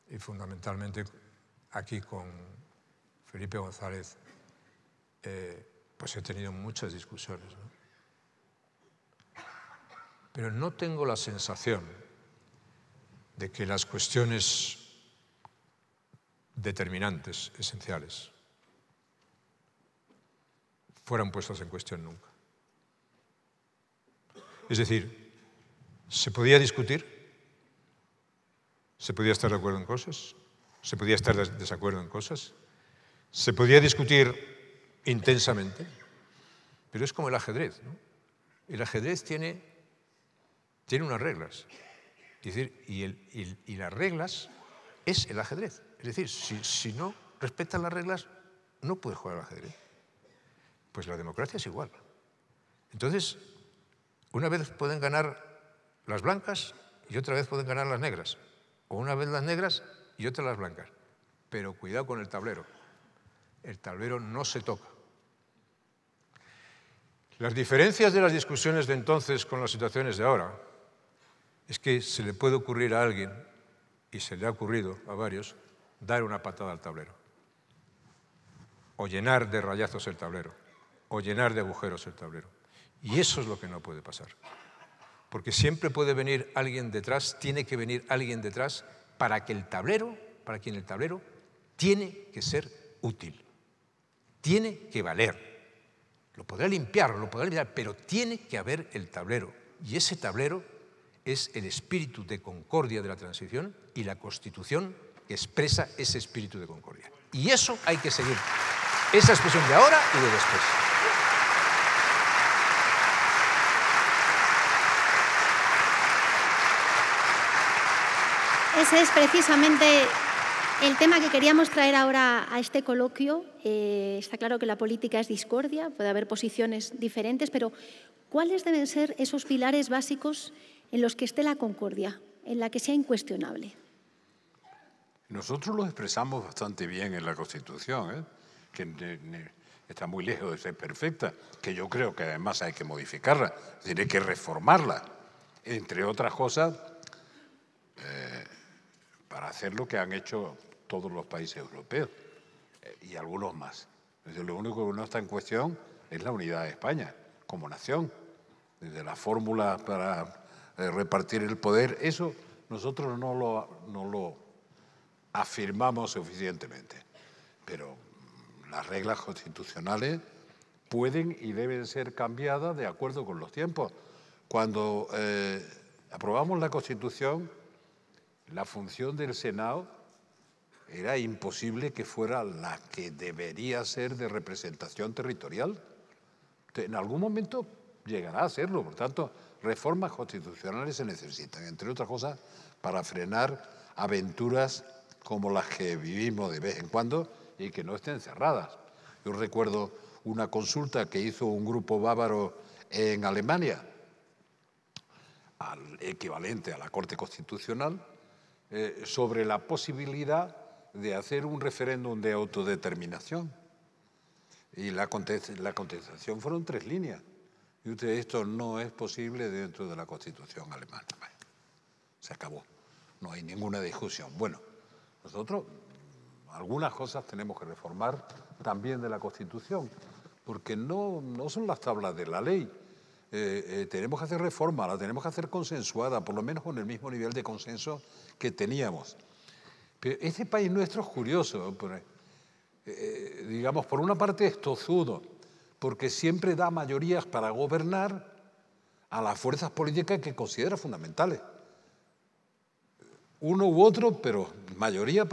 Y fundamentalmente aquí con Felipe González, pues he tenido muchas discusiones, ¿no? Pero no tengo la sensación de que las cuestiones determinantes, esenciales, fueran puestas en cuestión nunca. Es decir, se podía discutir, se podía estar de acuerdo en cosas, se podía estar de desacuerdo en cosas, se podía discutir intensamente, pero es como el ajedrez, ¿no? El ajedrez tiene unas reglas, es decir, y las reglas es el ajedrez. Es decir, si no respetan las reglas, no puedes jugar al ajedrez. Pues la democracia es igual. Entonces, una vez pueden ganar las blancas y otra vez pueden ganar las negras. O una vez las negras y otra las blancas. Pero cuidado con el tablero. El tablero no se toca. Las diferencias de las discusiones de entonces con las situaciones de ahora es que se le puede ocurrir a alguien, y se le ha ocurrido a varios, dar una patada al tablero. O llenar de rayazos el tablero. O llenar de agujeros el tablero. Y eso es lo que no puede pasar. Porque siempre puede venir alguien detrás, tiene que venir alguien detrás para que el tablero, para quien el tablero tiene que ser útil. Tiene que valer. Lo podrá limpiar, pero tiene que haber el tablero. Y ese tablero es el espíritu de concordia de la transición y la Constitución que expresa ese espíritu de concordia. Y eso hay que seguir. Esa expresión de ahora y de después. Ese es precisamente el tema que queríamos traer ahora a este coloquio. Está claro que la política es discordia, puede haber posiciones diferentes, pero ¿cuáles deben ser esos pilares básicos en los que esté la concordia, en la que sea incuestionable? Nosotros lo expresamos bastante bien en la Constitución, que está muy lejos de ser perfecta, que yo creo que además hay que modificarla, es decir, hay que reformarla, entre otras cosas, para hacer lo que han hecho todos los países europeos y algunos más. Entonces, lo único que no está en cuestión es la unidad de España como nación. Desde la fórmula para repartir el poder, eso nosotros no lo afirmamos suficientemente. Pero las reglas constitucionales pueden y deben ser cambiadas de acuerdo con los tiempos. Cuando aprobamos la Constitución, la función del Senado era imposible que fuera la que debería ser de representación territorial. En algún momento llegará a serlo, por tanto, reformas constitucionales se necesitan, entre otras cosas, para frenar aventuras como las que vivimos de vez en cuando y que no estén cerradas. Yo recuerdo una consulta que hizo un grupo bávaro en Alemania, al equivalente a la Corte Constitucional, sobre la posibilidad de hacer un referéndum de autodeterminación. Y la contestación fueron 3 líneas. Y usted, esto no es posible dentro de la Constitución alemana. Bueno, se acabó. No hay ninguna discusión. Bueno, nosotros algunas cosas tenemos que reformar también de la Constitución, porque no son las tablas de la ley. Tenemos que hacer reforma, la tenemos que hacer consensuada, por lo menos con el mismo nivel de consenso que teníamos. Pero este país nuestro es curioso, digamos, por una parte es tozudo, porque siempre da mayorías para gobernar a las fuerzas políticas que considera fundamentales. Uno u otro, pero mayoría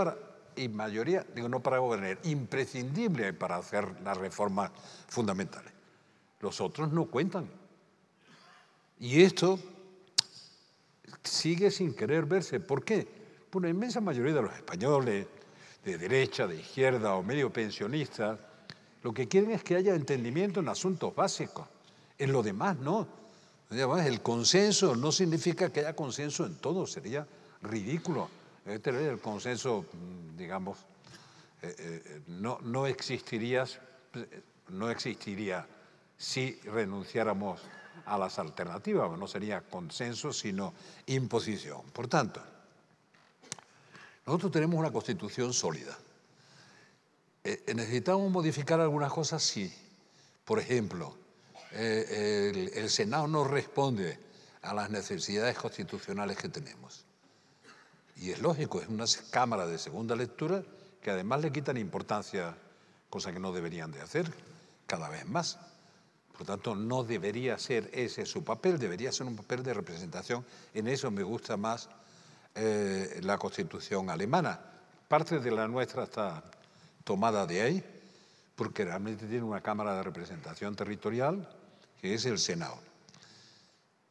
no para gobernar, imprescindible para hacer las reformas fundamentales. Los otros no cuentan. Y esto sigue sin querer verse. ¿Por qué? Por la inmensa mayoría de los españoles, de derecha, de izquierda o medio pensionistas, lo que quieren es que haya entendimiento en asuntos básicos. En lo demás, no. Además, el consenso no significa que haya consenso en todo, sería ridículo. El consenso, digamos, no existiría si renunciáramos a las alternativas, no sería consenso, sino imposición. Por tanto, nosotros tenemos una Constitución sólida. ¿Necesitamos modificar algunas cosas? Sí. Por ejemplo, el Senado no responde a las necesidades constitucionales que tenemos. Y es lógico, es una Cámara de segunda lectura que además le quitan importancia, cosa que no deberían de hacer, cada vez más. Por lo tanto, no debería ser ese su papel, debería ser un papel de representación. En eso me gusta más la Constitución alemana. Parte de la nuestra está tomada de ahí, porque realmente tiene una Cámara de Representación Territorial, que es el Senado.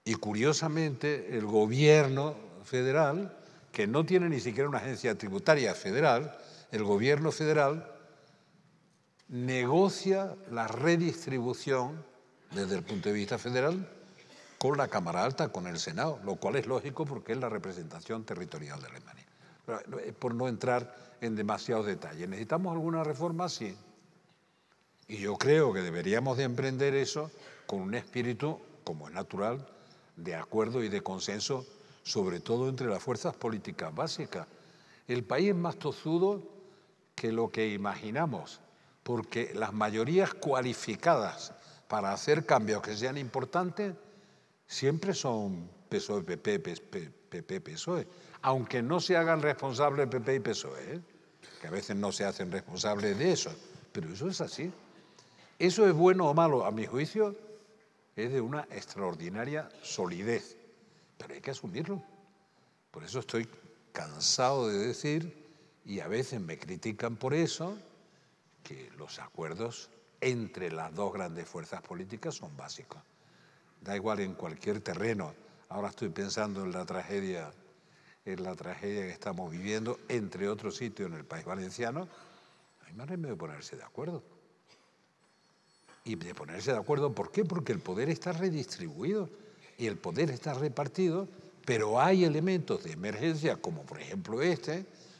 Y curiosamente, el gobierno federal, que no tiene ni siquiera una agencia tributaria federal, el gobierno federal negocia la redistribución desde el punto de vista federal con la Cámara Alta, con el Senado, lo cual es lógico porque es la representación territorial de Alemania. Por no entrar en demasiados detalles. ¿Necesitamos alguna reforma? Sí. Y yo creo que deberíamos de emprender eso con un espíritu, como es natural, de acuerdo y de consenso, sobre todo entre las fuerzas políticas básicas. El país es más tozudo que lo que imaginamos, porque las mayorías cualificadas para hacer cambios que sean importantes siempre son PSOE, PP, PSOE, aunque no se hagan responsables PP y PSOE, que a veces no se hacen responsables de eso, pero eso es así. ¿Eso es bueno o malo? A mi juicio, es de una extraordinaria solidez, pero hay que asumirlo. Por eso estoy cansado de decir, y a veces me critican por eso, que los acuerdos entre las dos grandes fuerzas políticas son básicos. Da igual en cualquier terreno. Ahora estoy pensando en la tragedia que estamos viviendo, entre otros sitios en el país valenciano. Hay más remedio de ponerse de acuerdo. Y de ponerse de acuerdo, ¿por qué? Porque el poder está redistribuido y el poder está repartido, pero hay elementos de emergencia, como por ejemplo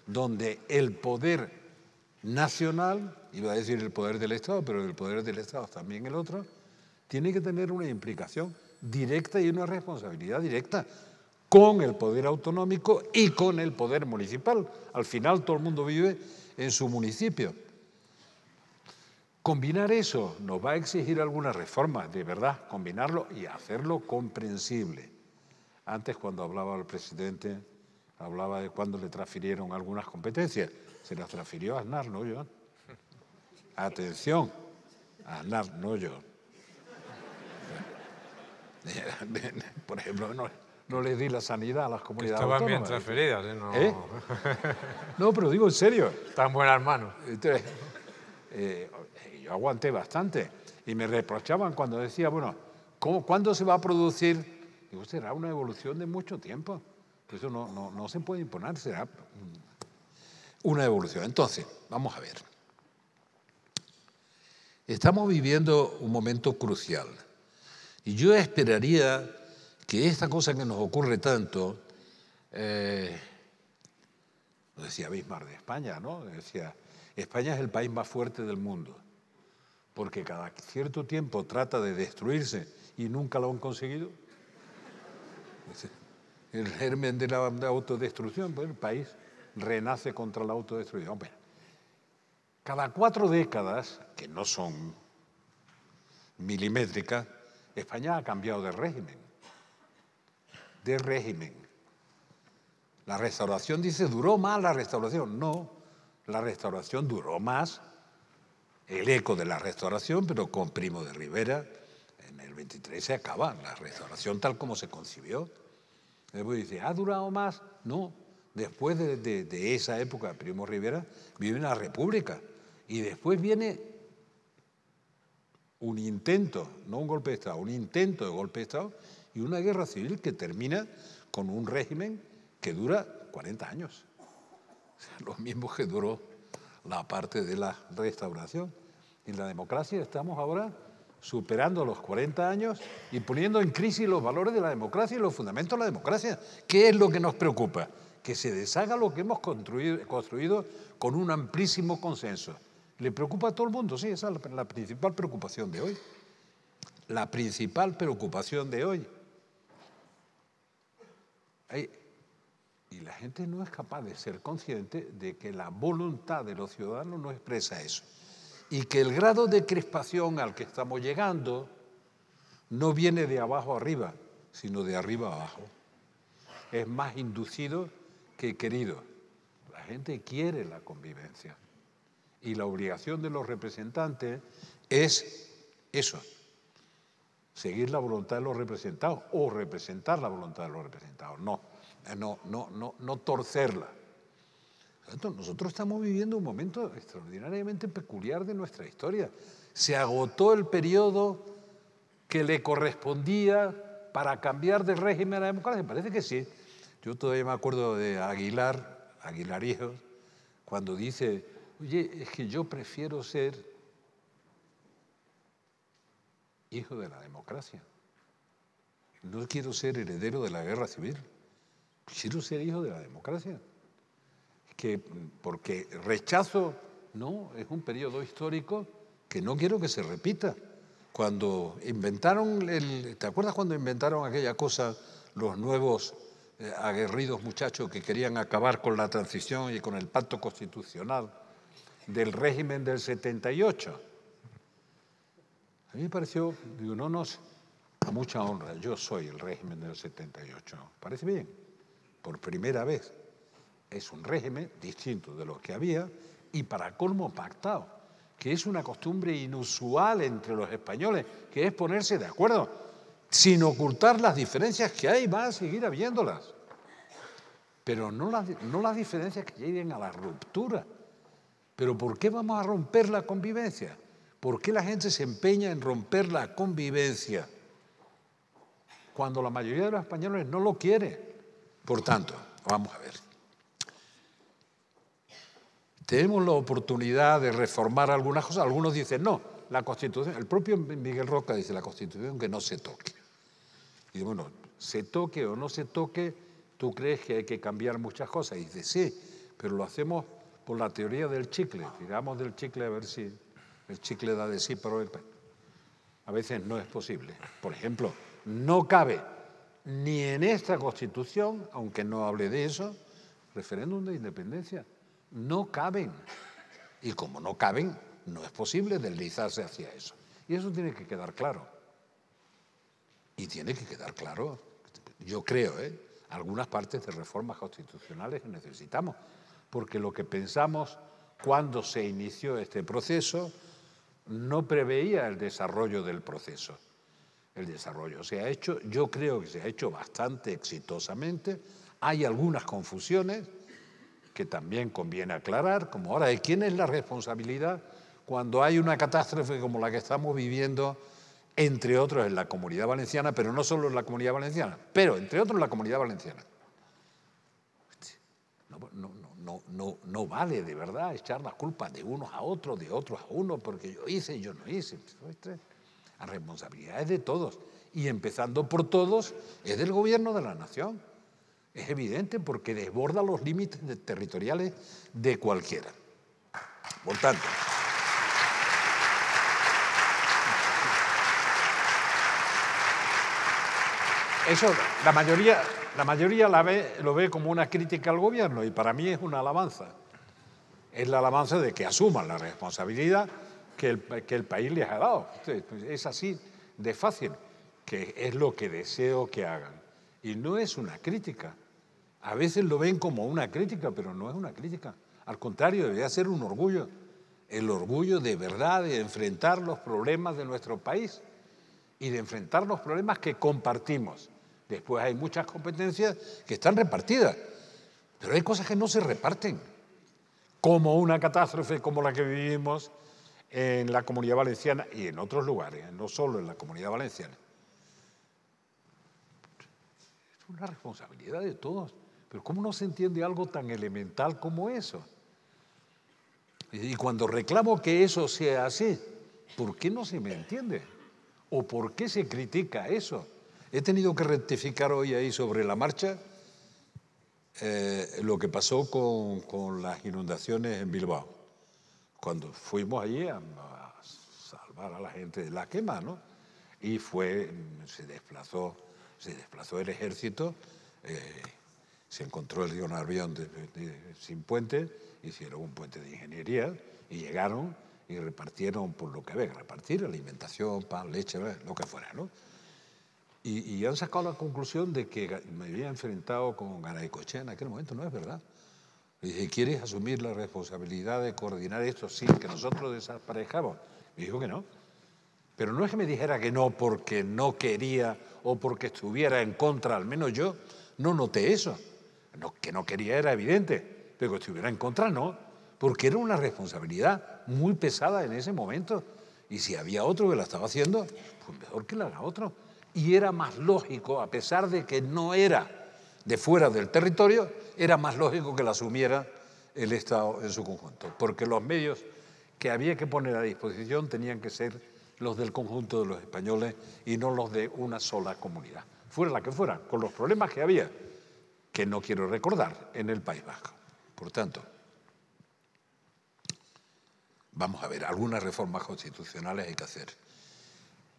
donde el poder nacional, iba a decir el poder del Estado, pero el poder del Estado también el otro, tiene que tener una implicación directa y una responsabilidad directa con el poder autonómico y con el poder municipal. Al final todo el mundo vive en su municipio. Combinar eso nos va a exigir algunas reformas, de verdad, combinarlo y hacerlo comprensible. Antes, cuando hablaba el presidente, hablaba de cuando le transfirieron algunas competencias. Se las transfirió a Aznar, no yo. Atención, a Aznar, no yo. Por ejemplo, no les di la sanidad a las comunidades autónomas. Estaban bien transferidas, ¿eh? No. No, pero digo en serio. Están buenas manos. Entonces, yo aguanté bastante y me reprochaban cuando decía, bueno, ¿cuándo se va a producir? Digo, será una evolución de mucho tiempo. Eso no se puede imponer, será una evolución. Entonces, vamos a ver. Estamos viviendo un momento crucial y yo esperaría que esta cosa que nos ocurre tanto, lo decía Bismarck de España, ¿no? Decía, España es el país más fuerte del mundo, porque cada cierto tiempo trata de destruirse y nunca lo han conseguido. El germen de la autodestrucción, pues el país renace contra la autodestrucción. Bueno, cada 4 décadas, que no son milimétricas, España ha cambiado de régimen. De régimen. La restauración dice, ¿duró más la restauración? No, la restauración duró más, el eco de la restauración, pero con Primo de Rivera, en el 23 se acaba la restauración tal como se concibió. Después dice, ¿ha durado más? No, después de esa época, Primo de Rivera vive una república y después viene un intento, no un golpe de Estado, un intento de golpe de Estado y una guerra civil que termina con un régimen que dura 40 años. O sea, lo mismo que duró la parte de la restauración. En la democracia estamos ahora superando los 40 años y poniendo en crisis los valores de la democracia y los fundamentos de la democracia. ¿Qué es lo que nos preocupa? Que se deshaga lo que hemos construido con un amplísimo consenso. ¿Le preocupa a todo el mundo? Sí, esa es la principal preocupación de hoy. la principal preocupación de hoy. Y la gente no es capaz de ser consciente de que la voluntad de los ciudadanos no expresa eso. Y que el grado de crispación al que estamos llegando no viene de abajo arriba, sino de arriba abajo. Es más inducido que querido. La gente quiere la convivencia. Y la obligación de los representantes es eso, seguir la voluntad de los representados o representar la voluntad de los representados, no torcerla. Nosotros estamos viviendo un momento extraordinariamente peculiar de nuestra historia. Se agotó el periodo que le correspondía para cambiar de régimen a la democracia. Parece que sí. Yo todavía me acuerdo de Aguilar hijo, cuando dice, oye, es que yo prefiero ser hijo de la democracia. No quiero ser heredero de la guerra civil. Quiero ser hijo de la democracia. Porque rechazo, no, es un periodo histórico que no quiero que se repita. Cuando inventaron, ¿te acuerdas cuando inventaron aquella cosa los nuevos aguerridos muchachos que querían acabar con la transición y con el pacto constitucional del régimen del 78? A mí me pareció, digo, a mucha honra, yo soy el régimen del 78. ¿Parece bien? Por primera vez. Es un régimen distinto de lo que había y para colmo pactado, que es una costumbre inusual entre los españoles, que es ponerse de acuerdo, sin ocultar las diferencias que hay, va a seguir habiéndolas. Pero no las diferencias que lleguen a la ruptura. ¿Pero por qué vamos a romper la convivencia? ¿Por qué la gente se empeña en romper la convivencia cuando la mayoría de los españoles no lo quiere? Por tanto, vamos a ver. Tenemos la oportunidad de reformar algunas cosas. Algunos dicen, no, la Constitución, el propio Miguel Roca dice, la Constitución que no se toque. Y bueno, se toque o no se toque, ¿tú crees que hay que cambiar muchas cosas? Y dice, sí, pero lo hacemos por la teoría del chicle. Tiramos del chicle a ver si el chicle da de sí, pero a veces no es posible. Por ejemplo, no cabe ni en esta Constitución, aunque no hable de eso, referéndum de independencia. No caben. Y como no caben, no es posible deslizarse hacia eso. Y eso tiene que quedar claro. Y tiene que quedar claro, yo creo, algunas partes de reformas constitucionales que necesitamos. Porque lo que pensamos cuando se inició este proceso no preveía el desarrollo del proceso. El desarrollo se ha hecho, yo creo que se ha hecho bastante exitosamente. Hay algunas confusiones que también conviene aclarar, como ahora, ¿de quién es la responsabilidad cuando hay una catástrofe como la que estamos viviendo, entre otros en la Comunidad Valenciana, pero no solo en la Comunidad Valenciana, pero entre otros en la Comunidad Valenciana? No vale de verdad echar las culpas de unos a otros, de otros a unos, porque yo hice, yo no hice. La responsabilidad es de todos, y empezando por todos, es del Gobierno de la Nación. Es evidente porque desborda los límites territoriales de cualquiera. Por tanto, eso la mayoría lo ve como una crítica al gobierno y para mí es una alabanza. Es la alabanza de que asuman la responsabilidad que el país les ha dado. Es así de fácil, que es lo que deseo que hagan. Y no es una crítica. A veces lo ven como una crítica, pero no es una crítica. Al contrario, debería ser un orgullo. El orgullo de verdad de enfrentar los problemas de nuestro país y de enfrentar los problemas que compartimos. Después hay muchas competencias que están repartidas, pero hay cosas que no se reparten, como una catástrofe como la que vivimos en la Comunidad Valenciana y en otros lugares, no solo en la Comunidad Valenciana. Es una responsabilidad de todos. Pero ¿cómo no se entiende algo tan elemental como eso? Y cuando reclamo que eso sea así, ¿por qué no se me entiende? ¿O por qué se critica eso? He tenido que rectificar hoy ahí sobre la marcha lo que pasó con las inundaciones en Bilbao. Cuando fuimos allí a salvar a la gente de la quema, ¿no? Y se desplazó el ejército, se encontró el río Nervión sin puente, hicieron un puente de ingeniería y llegaron y repartieron por lo que había que repartir, alimentación, pan, leche, lo que fuera, ¿no? Y han sacado la conclusión de que me había enfrentado con Garaikoetxea en aquel momento. No es verdad. Le dije, ¿quieres asumir la responsabilidad de coordinar esto sin que nosotros desaparezcamos? Me dijo que no. Pero no es que me dijera que no porque no quería o porque estuviera en contra, al menos yo no noté eso. Que no quería era evidente, pero que estuviera en contra no, porque era una responsabilidad muy pesada en ese momento. Y si había otro que la estaba haciendo, pues mejor que la haga otro. Y era más lógico, a pesar de que no era de fuera del territorio, era más lógico que la asumiera el Estado en su conjunto, porque los medios que había que poner a disposición tenían que ser los del conjunto de los españoles y no los de una sola comunidad, fuera la que fuera, con los problemas que había, que no quiero recordar, en el País Vasco. Por tanto, vamos a ver, algunas reformas constitucionales hay que hacer.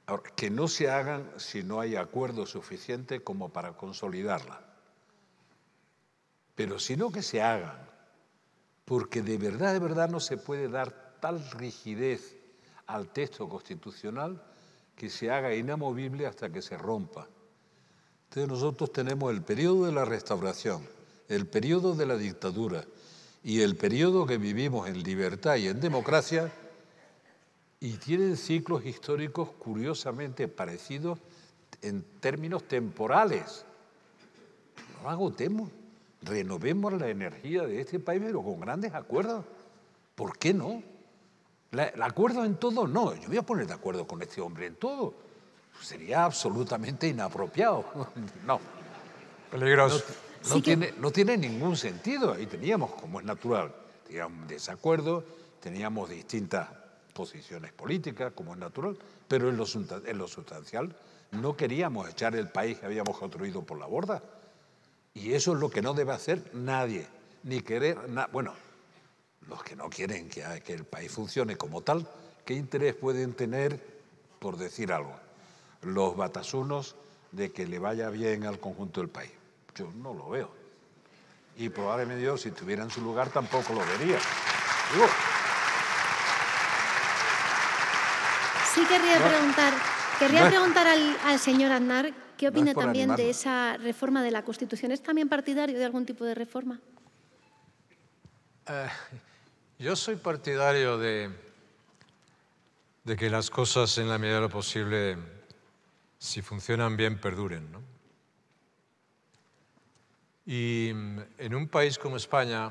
Ahora, que no se hagan si no hay acuerdo suficiente como para consolidarla. Pero sino que se hagan, porque de verdad no se puede dar tal rigidez al texto constitucional que se haga inamovible hasta que se rompa. Entonces nosotros tenemos el periodo de la Restauración, el periodo de la dictadura y el periodo que vivimos en libertad y en democracia, y tienen ciclos históricos curiosamente parecidos en términos temporales. No agotemos, renovemos la energía de este país, pero con grandes acuerdos. ¿Por qué no? ¿El acuerdo en todo? No, yo voy a poner de acuerdo con este hombre en todo. Sería absolutamente inapropiado. No. Peligroso. No tiene ningún sentido. Ahí teníamos, como es natural, teníamos un desacuerdo, teníamos distintas posiciones políticas, como es natural, pero en lo sustancial no queríamos echar el país que habíamos construido por la borda. Y eso es lo que no debe hacer nadie, ni querer... Bueno, los que no quieren que el país funcione como tal, ¿qué interés pueden tener, por decir algo, los batasunos de que le vaya bien al conjunto del país? Yo no lo veo. Y probablemente yo, si estuviera en su lugar, tampoco lo vería. Digo, sí querría preguntar al señor Aznar qué opina también de esa reforma de la Constitución. ¿Es también partidario de algún tipo de reforma? Yo soy partidario de que las cosas, en la medida de lo posible, si funcionan bien, perduren, ¿no? Y en un país como España,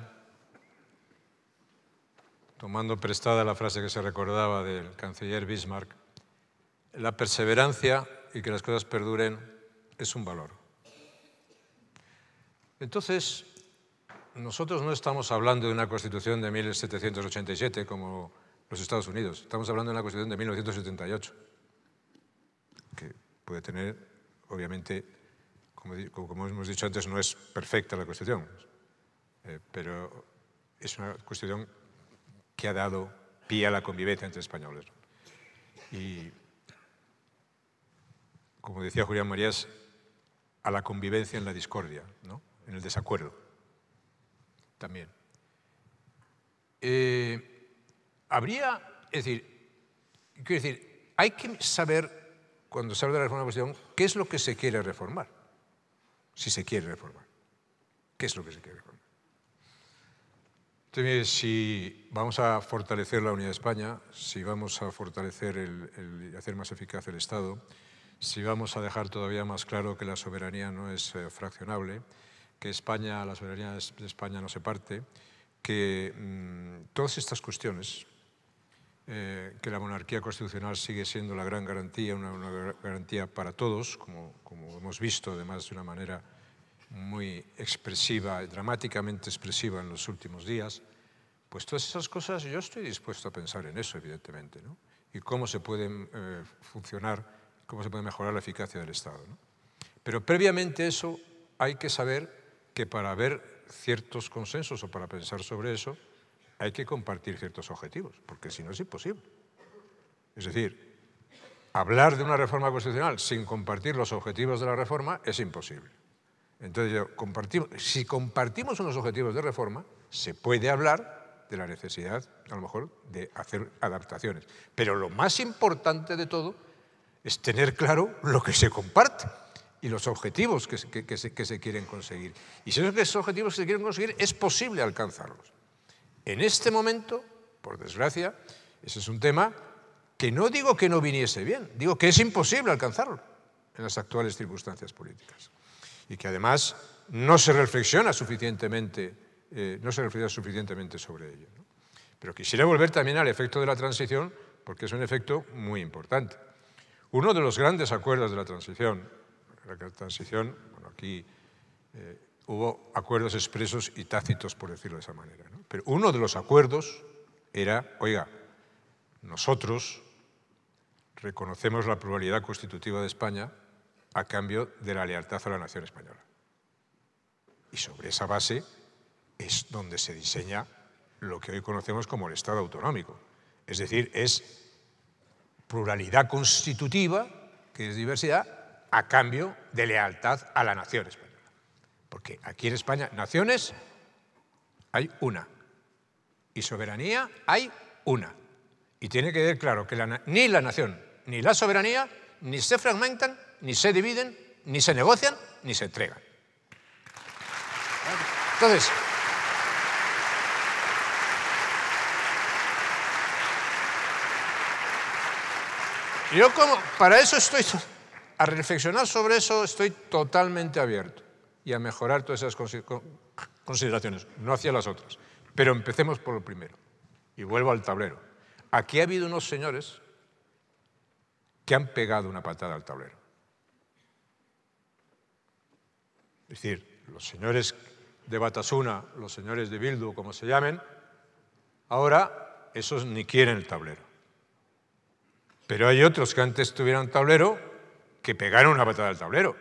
tomando prestada la frase que se recordaba del canciller Bismarck, la perseverancia y que las cosas perduren es un valor. Entonces, nosotros no estamos hablando de una Constitución de 1787 como los Estados Unidos, estamos hablando de una Constitución de 1978, que puede tener, obviamente, como hemos dicho antes, no es perfecta la Constitución, pero es una Constitución que ha dado pie a la convivencia entre españoles. Y, como decía Julián Marías, a la convivencia en la discordia, ¿no? En el desacuerdo también. Es decir, hay que saber, cuando se habla de la reforma de la Constitución, qué es lo que se quiere reformar, si se quiere reformar. ¿Qué es lo que se quiere reformar? Entonces, si vamos a fortalecer la unidad de España, si vamos a fortalecer hacer más eficaz el Estado, si vamos a dejar todavía más claro que la soberanía no es fraccionable, que la soberanía de España no se parte, que todas estas cuestiones, que la monarquía constitucional sigue siendo la gran garantía, una garantía para todos, como hemos visto además de una manera muy expresiva, dramáticamente expresiva en los últimos días, pues todas esas cosas yo estoy dispuesto a pensar en eso, evidentemente, ¿no? Y cómo se puede funcionar, cómo se puede mejorar la eficacia del Estado, ¿no? Pero previamente eso hay que saber que para ver ciertos consensos o para pensar sobre eso hay que compartir ciertos objetivos, porque si no es imposible. Es decir, hablar de una reforma constitucional sin compartir los objetivos de la reforma es imposible. Entonces, si compartimos unos objetivos de reforma, se puede hablar de la necesidad, a lo mejor, de hacer adaptaciones. Pero lo más importante de todo es tener claro lo que se comparte y los objetivos que se quieren conseguir. Y si esos objetivos que se quieren conseguir es posible alcanzarlos. En este momento, por desgracia, ese es un tema que no digo que no viniese bien, digo que es imposible alcanzarlo en las actuales circunstancias políticas. Y que además no se reflexiona suficientemente sobre ello, ¿no? Pero quisiera volver también al efecto de la transición, porque es un efecto muy importante. Uno de los grandes acuerdos de la transición, bueno, aquí hubo acuerdos expresos y tácitos, por decirlo de esa manera, ¿no? Pero uno de los acuerdos era, oiga, nosotros reconocemos la pluralidad constitutiva de España a cambio de la lealtad a la nación española. Y sobre esa base es donde se diseña lo que hoy conocemos como el Estado autonómico. Es decir, es pluralidad constitutiva, que es diversidad, a cambio de lealtad a la nación española. Porque aquí en España, naciones hay una, y soberanía hay una. Y tiene que quedar claro que ni la nación ni la soberanía ni se fragmentan, ni se dividen, ni se negocian, ni se entregan. Entonces, yo para eso a reflexionar sobre eso estoy totalmente abierto y a mejorar todas esas consideraciones, no hacia las otras. Pero empecemos por lo primero. Y vuelvo al tablero. Aquí ha habido unos señores que han pegado una patada al tablero. Es decir, los señores de Batasuna, los señores de Bildu, como se llamen, ahora esos ni quieren el tablero. Pero hay otros que antes tuvieron tablero que pegaron una patada al tablero.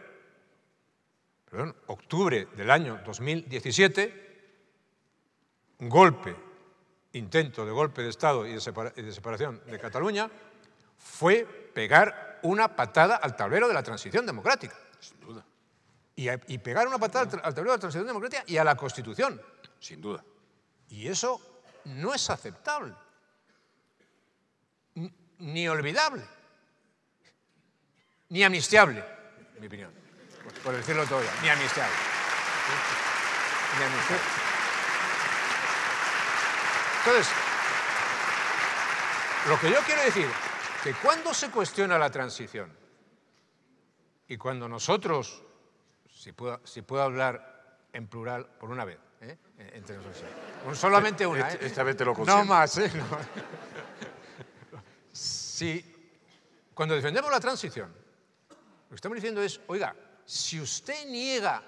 Perdón, octubre del año 2017, intento de golpe de Estado y de separación de Cataluña, fue pegar una patada al tablero de la transición democrática. Sin duda. Y pegar una patada al tablero de la transición democrática y a la Constitución. Sin duda. Y eso no es aceptable, ni olvidable, ni amnistiable, en mi opinión, por decirlo todo ya, ni amnistiable. Ni amnistiable. Entonces, lo que yo quiero decir, que cuando se cuestiona la transición y cuando nosotros, si puedo hablar en plural por una vez, entre nosotros, solamente una, esta vez te lo consiento. No más, no. Cuando defendemos la transición, lo que estamos diciendo es, oiga, si usted niega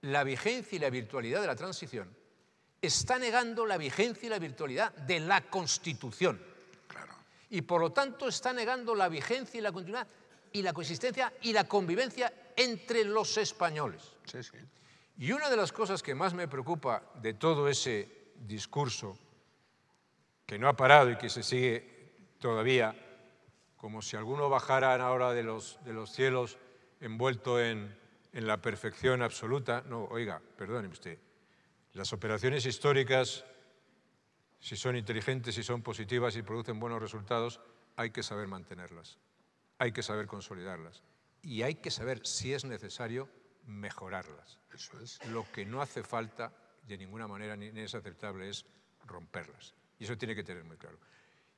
la vigencia y la virtualidad de la transición, está negando la vigencia y la virtualidad de la Constitución. Claro. Y por lo tanto está negando la vigencia y la continuidad y la consistencia y la convivencia entre los españoles. Sí, sí. Y una de las cosas que más me preocupa de todo ese discurso, que no ha parado y que se sigue todavía, como si alguno bajara ahora de los cielos envuelto en la perfección absoluta. No, oiga, perdóneme usted. Las operaciones históricas, si son inteligentes, si son positivas y producen buenos resultados, hay que saber mantenerlas, hay que saber consolidarlas y hay que saber, si es necesario, mejorarlas. Eso es. Lo que no hace falta, de ninguna manera, ni es aceptable, es romperlas. Y eso tiene que tener muy claro.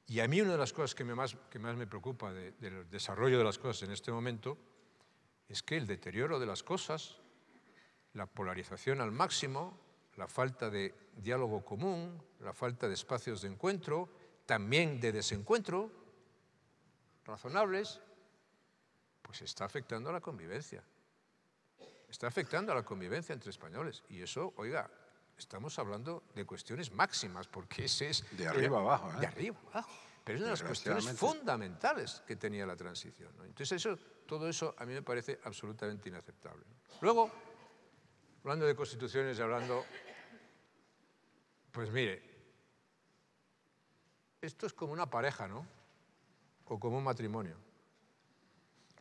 Y a mí una de las cosas que más me preocupa del desarrollo de las cosas en este momento es que el deterioro de las cosas, la polarización al máximo, la falta de diálogo común, la falta de espacios de encuentro, también de desencuentro, razonables, pues está afectando a la convivencia. Está afectando a la convivencia entre españoles. Y eso, oiga, estamos hablando de cuestiones máximas, porque ese es... De arriba abajo, ¿eh? De arriba abajo. Pero es una de las cuestiones fundamentales que tenía la transición, ¿no? Entonces, todo eso a mí me parece absolutamente inaceptable. Luego, hablando de constituciones y hablando... Pues mire, esto es como una pareja, ¿no? O como un matrimonio.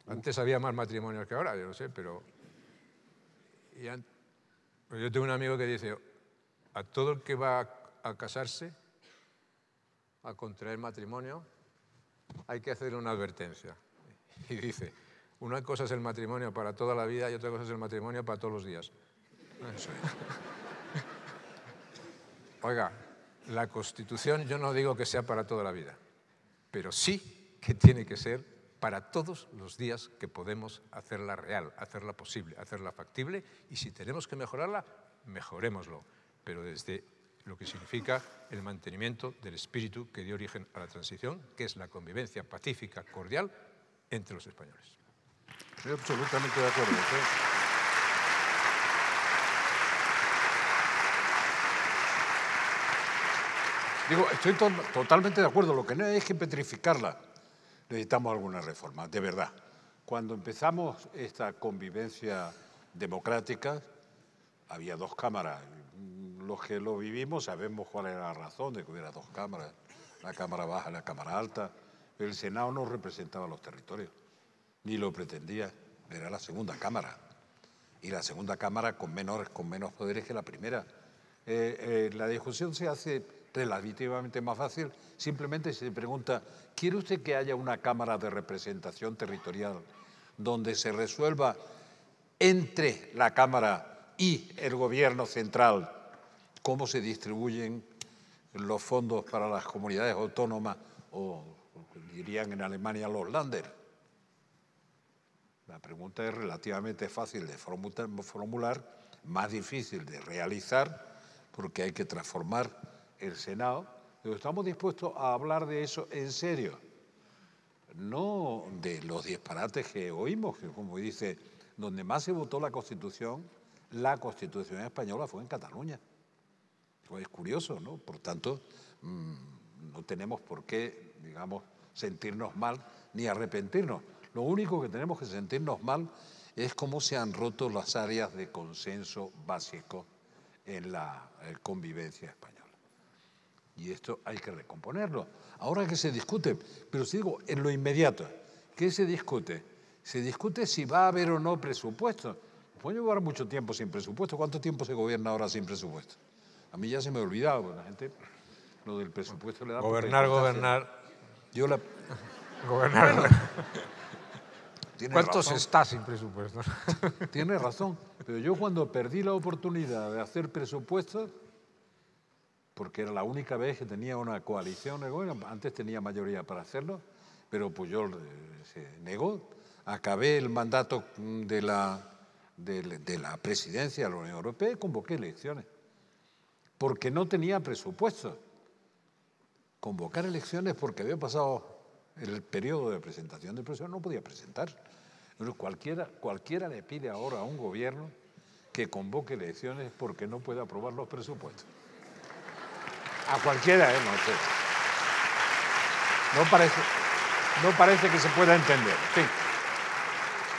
Antes había más matrimonios que ahora, yo no sé, pero... Pues yo tengo un amigo que dice, a todo el que va a casarse, a contraer matrimonio, hay que hacerle una advertencia. Y dice, una cosa es el matrimonio para toda la vida y otra cosa es el matrimonio para todos los días. Eso es. Oiga, la Constitución yo no digo que sea para toda la vida, pero sí que tiene que ser para todos los días que podemos hacerla real, hacerla posible, hacerla factible, y si tenemos que mejorarla, mejorémoslo, pero desde lo que significa el mantenimiento del espíritu que dio origen a la transición, que es la convivencia pacífica, cordial, entre los españoles. Estoy absolutamente de acuerdo. Digo, estoy totalmente de acuerdo. Lo que no hay es que petrificarla. Necesitamos alguna reforma, de verdad. Cuando empezamos esta convivencia democrática, había dos cámaras. Los que lo vivimos sabemos cuál era la razón de que hubiera dos cámaras, la Cámara Baja y la Cámara Alta. El Senado no representaba los territorios, ni lo pretendía, era la segunda Cámara. Y la segunda Cámara con menos poderes que la primera. La discusión se hace relativamente más fácil. Simplemente se pregunta, ¿quiere usted que haya una Cámara de representación territorial donde se resuelva entre la Cámara y el Gobierno central cómo se distribuyen los fondos para las comunidades autónomas o dirían en Alemania los Länder? La pregunta es relativamente fácil de formular, más difícil de realizar, porque hay que transformar el Senado. Pero estamos dispuestos a hablar de eso en serio, no de los disparates que oímos, que como dice, donde más se votó la Constitución española fue en Cataluña. Es curioso, ¿no? Por tanto, no tenemos por qué, digamos, sentirnos mal ni arrepentirnos. Lo único que tenemos que sentirnos mal es cómo se han roto las áreas de consenso básico en la convivencia española. Y esto hay que recomponerlo. Ahora que se discute, pero si digo, en lo inmediato, ¿qué se discute? Se discute si va a haber o no presupuesto. Puede llevar mucho tiempo sin presupuesto. ¿Cuánto tiempo se gobierna ahora sin presupuesto? A mí ya se me ha olvidado, porque la gente lo del presupuesto le da... Gobernar. Gobernar. ¿Cuántos está sin presupuesto? Tiene razón, pero yo cuando perdí la oportunidad de hacer presupuestos, porque era la única vez que tenía una coalición, antes tenía mayoría para hacerlo, pero pues yo se negó. Acabé el mandato de la presidencia de la Unión Europea y convoqué elecciones, porque no tenía presupuesto. Convocar elecciones porque había pasado el periodo de presentación de presupuesto, no podía presentar. Pero cualquiera le pide ahora a un gobierno que convoque elecciones porque no puede aprobar los presupuestos. A cualquiera, no sé. No parece que se pueda entender.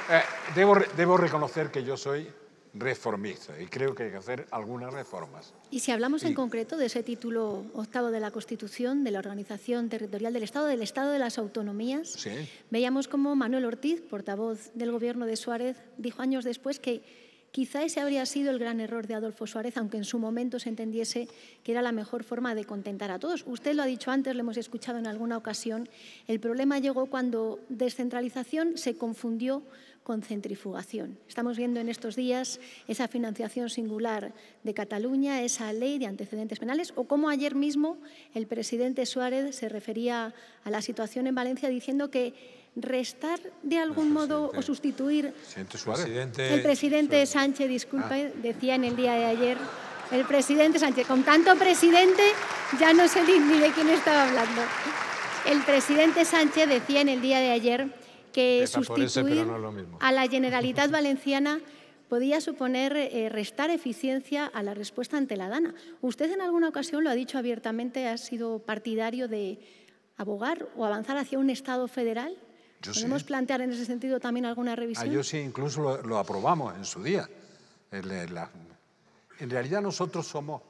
En fin, debo reconocer que yo soy reformista y creo que hay que hacer algunas reformas. Y si hablamos en concreto de ese título octavo de la Constitución, de la organización territorial del Estado de las autonomías, sí, veíamos como Manuel Ortiz, portavoz del gobierno de Suárez, dijo años después que quizá ese habría sido el gran error de Adolfo Suárez, aunque en su momento se entendiese que era la mejor forma de contentar a todos. Usted lo ha dicho antes, lo hemos escuchado en alguna ocasión, el problema llegó cuando descentralización se confundió con centrifugación. Estamos viendo en estos días esa financiación singular de Cataluña, esa ley de antecedentes penales, o como ayer mismo el presidente Suárez se refería a la situación en Valencia diciendo que restar de algún modo o sustituir... El presidente Sánchez, disculpe, decía en el día de ayer, el presidente Sánchez, con tanto presidente ya no sé ni de quién estaba hablando. El presidente Sánchez decía en el día de ayer que sustituir a la Generalitat Valenciana podía suponer restar eficiencia a la respuesta ante la DANA. Usted en alguna ocasión lo ha dicho abiertamente, ha sido partidario de abogar o avanzar hacia un Estado federal. ¿Podemos plantear en ese sentido también alguna revisión? Yo sí, incluso lo aprobamos en su día. En realidad nosotros somos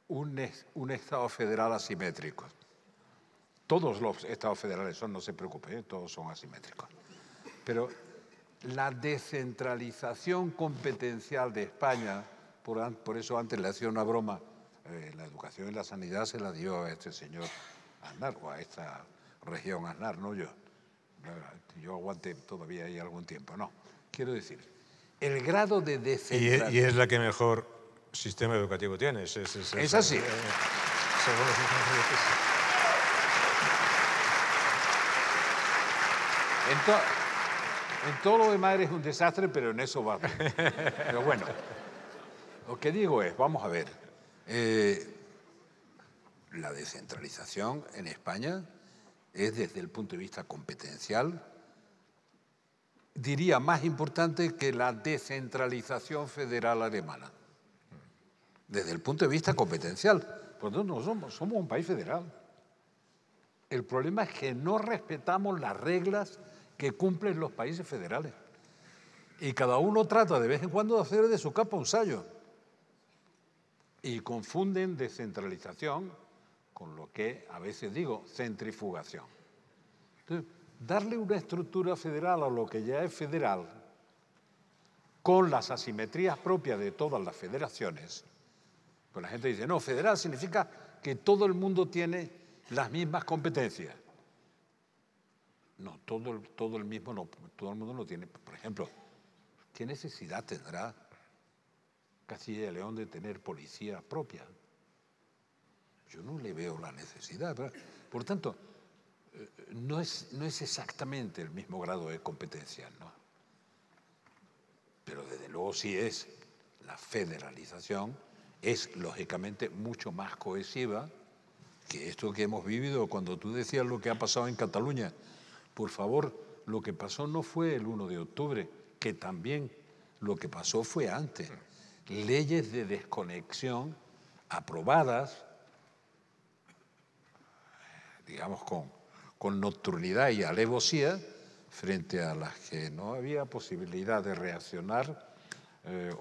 un Estado federal asimétrico. Todos los estados federales son, no se preocupe, todos son asimétricos. Pero la descentralización competencial de España, por eso antes le hacía una broma, la educación y la sanidad se la dio a este señor Aznar, o a esta región Aznar, no yo. Yo aguanté todavía ahí algún tiempo, no. Quiero decir, el grado de descentralización... Y es la que mejor sistema educativo tiene. Es así. Según los informes. En todo lo demás eres un desastre, pero en eso va bien. Pero bueno, lo que digo es, vamos a ver, la descentralización en España es desde el punto de vista competencial, diría más importante que la descentralización federal alemana. Desde el punto de vista competencial. Por lo tanto, somos un país federal. El problema es que no respetamos las reglas que cumplen los países federales. Y cada uno trata de vez en cuando de hacer de su capa un sayo. Y confunden descentralización con lo que a veces digo centrifugación. Entonces, darle una estructura federal a lo que ya es federal, con las asimetrías propias de todas las federaciones, pues la gente dice, no, federal significa que todo el mundo tiene las mismas competencias. No, todo el mundo no tiene. Por ejemplo, ¿qué necesidad tendrá Castilla y León de tener policía propia? Yo no le veo la necesidad, ¿verdad? Por tanto, no es exactamente el mismo grado de competencia, ¿no? Pero desde luego sí es la federalización, es lógicamente mucho más cohesiva que esto que hemos vivido. Cuando tú decías lo que ha pasado en Cataluña, por favor, lo que pasó no fue el 1 de octubre, que también lo que pasó fue antes. Leyes de desconexión aprobadas, digamos, con nocturnidad y alevosía, frente a las que no había posibilidad de reaccionar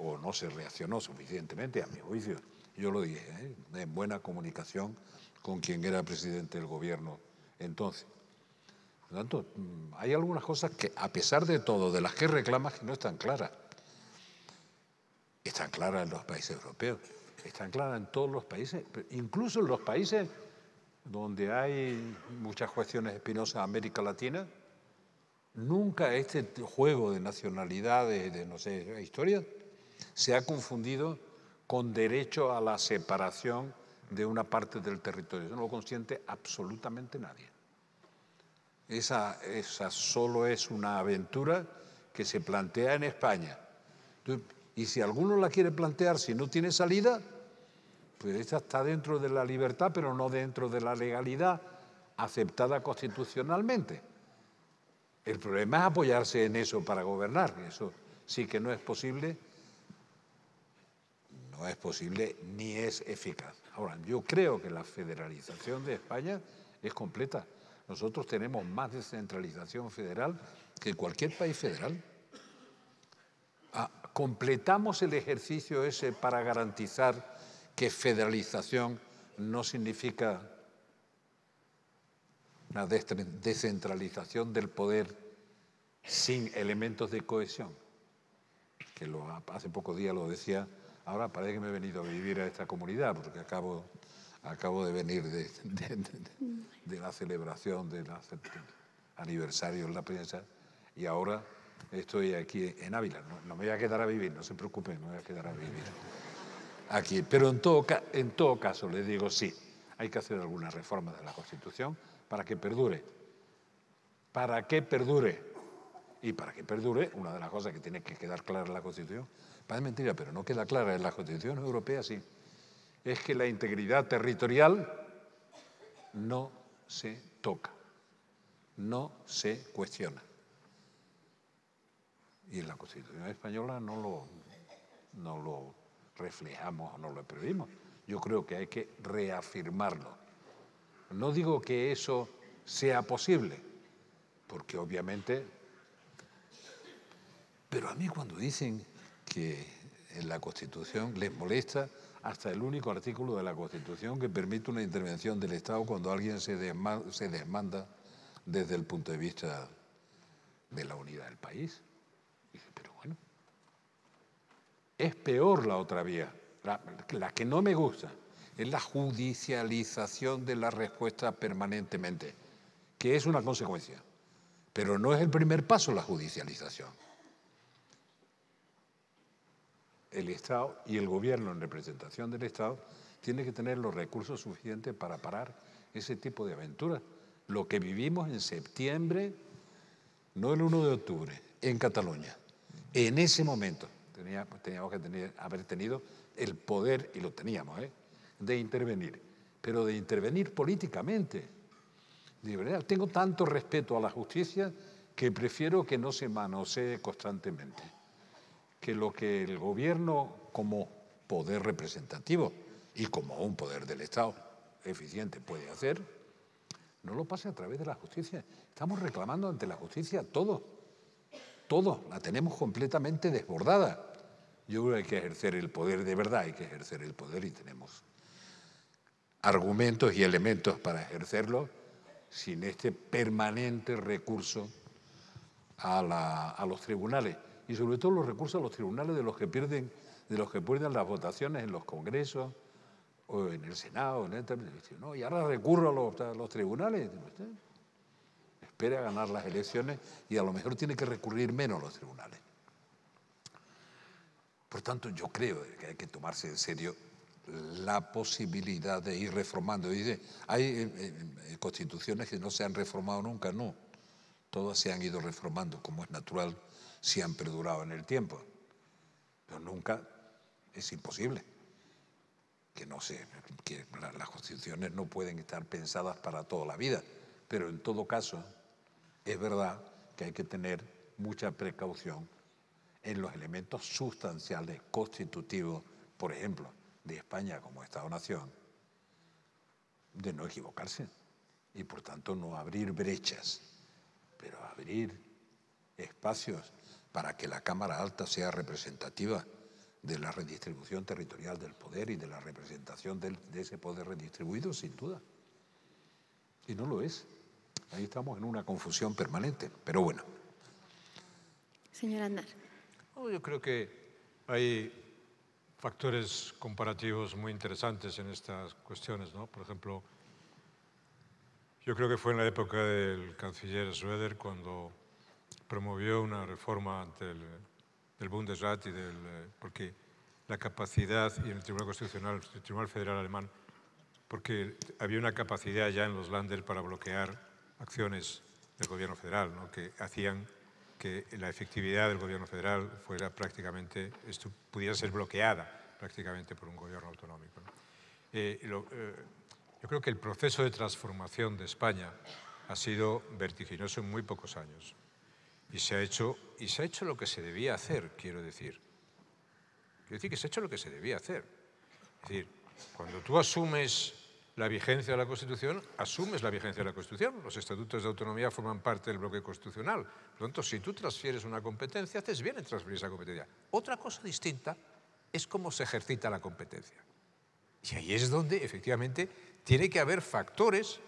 o no se reaccionó suficientemente, a mi juicio. Yo lo dije, en buena comunicación con quien era presidente del gobierno entonces. Por lo tanto, hay algunas cosas que, a pesar de todo, de las que reclamas, que no están claras. Están claras en los países europeos, están claras en todos los países, incluso en los países donde hay muchas cuestiones espinosas en América Latina. Nunca este juego de nacionalidades, de no sé, historia, se ha confundido con derecho a la separación de una parte del territorio. Eso no lo consiente absolutamente nadie. Esa solo es una aventura que se plantea en España. Y si alguno la quiere plantear, si no tiene salida, pues esa está dentro de la libertad, pero no dentro de la legalidad aceptada constitucionalmente. El problema es apoyarse en eso para gobernar. Eso sí que no es posible. No es posible ni es eficaz. Ahora, yo creo que la federalización de España es completa. Nosotros tenemos más descentralización federal que cualquier país federal. Completamos el ejercicio ese para garantizar que federalización no significa una descentralización del poder sin elementos de cohesión. Que hace pocos días lo decía, ahora parece que me he venido a vivir a esta comunidad, porque acabo de venir de la celebración del aniversario en la prensa, y ahora estoy aquí en Ávila. No me voy a quedar a vivir, no se preocupen, no me voy a quedar a vivir aquí. Pero en todo caso, les digo, sí, hay que hacer algunas reformas de la Constitución para que perdure. Para que perdure. Y para que perdure, una de las cosas que tiene que quedar clara en la Constitución, parece mentira, pero no queda clara en la Constitución europea, sí, es que la integridad territorial no se toca, no se cuestiona. Y en la Constitución española no lo reflejamos o no lo prohibimos. Yo creo que hay que reafirmarlo. No digo que eso sea posible, porque obviamente... Pero a mí cuando dicen que en la Constitución les molesta hasta el único artículo de la Constitución que permite una intervención del Estado cuando alguien se desmanda desde el punto de vista de la unidad del país. Y dije, pero bueno, es peor la otra vía, la que no me gusta, es la judicialización de la respuesta permanentemente, que es una consecuencia, pero no es el primer paso la judicialización. El Estado y el gobierno en representación del Estado tiene que tener los recursos suficientes para parar ese tipo de aventuras. Lo que vivimos en septiembre, no el 1 de octubre, en Cataluña. En ese momento teníamos que haber tenido el poder, y lo teníamos, de intervenir, pero de intervenir políticamente. De verdad, tengo tanto respeto a la justicia que prefiero que no se manosee constantemente, que lo que el gobierno como poder representativo y como un poder del Estado eficiente puede hacer, no lo pase a través de la justicia. Estamos reclamando ante la justicia todo, la tenemos completamente desbordada. Yo creo que hay que ejercer el poder de verdad, hay que ejercer el poder y tenemos argumentos y elementos para ejercerlo sin este permanente recurso a los tribunales. Y sobre todo los recursos a los tribunales de los que pierden las votaciones en los congresos o en el Senado. No, y ahora recurro a los tribunales. Espera a ganar las elecciones y a lo mejor tiene que recurrir menos a los tribunales. Por tanto, yo creo que hay que tomarse en serio la posibilidad de ir reformando. Dice, hay constituciones que no se han reformado nunca, no. Todas se han ido reformando, como es natural, si han perdurado en el tiempo. Pero nunca es imposible. Que las constituciones no pueden estar pensadas para toda la vida. Pero en todo caso, es verdad que hay que tener mucha precaución en los elementos sustanciales, constitutivos, por ejemplo, de España como Estado-nación, de no equivocarse y, por tanto, no abrir brechas, pero abrir espacios para que la Cámara Alta sea representativa de la redistribución territorial del poder y de la representación de ese poder redistribuido, sin duda. Y no lo es. Ahí estamos en una confusión permanente, pero bueno. Señor Aznar. Yo creo que hay factores comparativos muy interesantes en estas cuestiones, ¿no? Por ejemplo, yo creo que fue en la época del canciller Schröder cuando promovió una reforma ante del Bundesrat porque la capacidad, y en el Tribunal Constitucional, el Tribunal Federal Alemán, porque había una capacidad ya en los Länder para bloquear acciones del gobierno federal, ¿no? Que hacían que la efectividad del gobierno federal fuera prácticamente, pudiera ser bloqueada prácticamente por un gobierno autonómico, ¿no? Yo creo que el proceso de transformación de España ha sido vertiginoso en muy pocos años y se ha hecho lo que se debía hacer, quiero decir que se ha hecho lo que se debía hacer. Es decir, cuando tú asumes la vigencia de la Constitución, asumes la vigencia de la Constitución. Los estatutos de autonomía forman parte del bloque constitucional. Por lo tanto, si tú transfieres una competencia, haces bien en transferir esa competencia. Otra cosa distinta es cómo se ejercita la competencia. Y ahí es donde, efectivamente, tiene que haber factores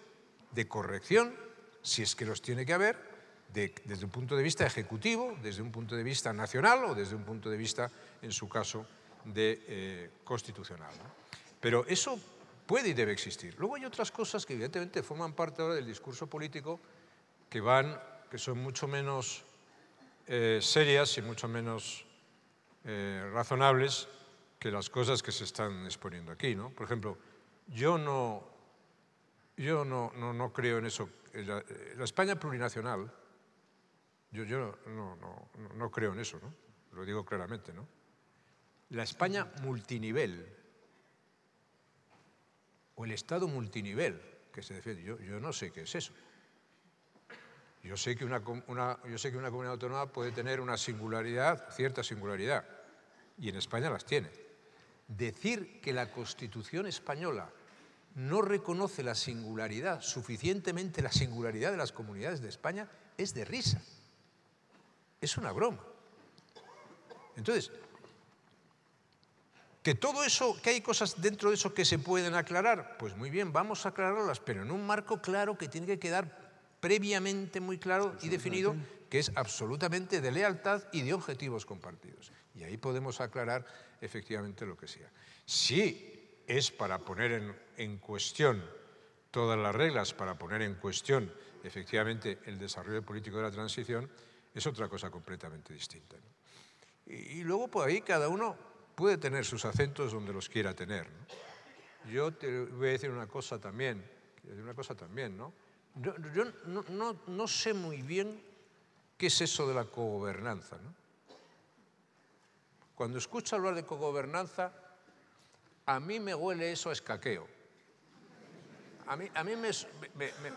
de corrección, si es que los tiene que haber, desde un punto de vista ejecutivo, desde un punto de vista nacional o desde un punto de vista, en su caso, constitucional, ¿no? Pero eso puede y debe existir. Luego hay otras cosas que evidentemente forman parte ahora del discurso político que son mucho menos serias y mucho menos razonables que las cosas que se están exponiendo aquí, ¿no? Por ejemplo, yo no creo en eso. La España plurinacional, yo no creo en eso, ¿no? Lo digo claramente, ¿no? La España multinivel, o el Estado multinivel que se defiende, yo no sé qué es eso. Yo sé que una comunidad autónoma puede tener una singularidad, cierta singularidad, y en España las tiene. Decir que la Constitución española no reconoce la singularidad, suficientemente la singularidad de las comunidades de España, es de risa. Es una broma. Entonces, que todo eso, que hay cosas dentro de eso que se pueden aclarar, pues muy bien, vamos a aclararlas, pero en un marco claro que tiene que quedar previamente muy claro y definido, que es absolutamente de lealtad y de objetivos compartidos. Y ahí podemos aclarar efectivamente lo que sea. Si es para poner en cuestión todas las reglas, para poner en cuestión efectivamente el desarrollo político de la transición, es otra cosa completamente distinta, ¿no? Y luego por ahí cada uno puede tener sus acentos donde los quiera tener, ¿no? Yo te voy a decir una cosa también, ¿no? Yo no sé muy bien qué es eso de la cogobernanza, ¿no? Cuando escucho hablar de cogobernanza, a mí me huele eso a escaqueo. A mí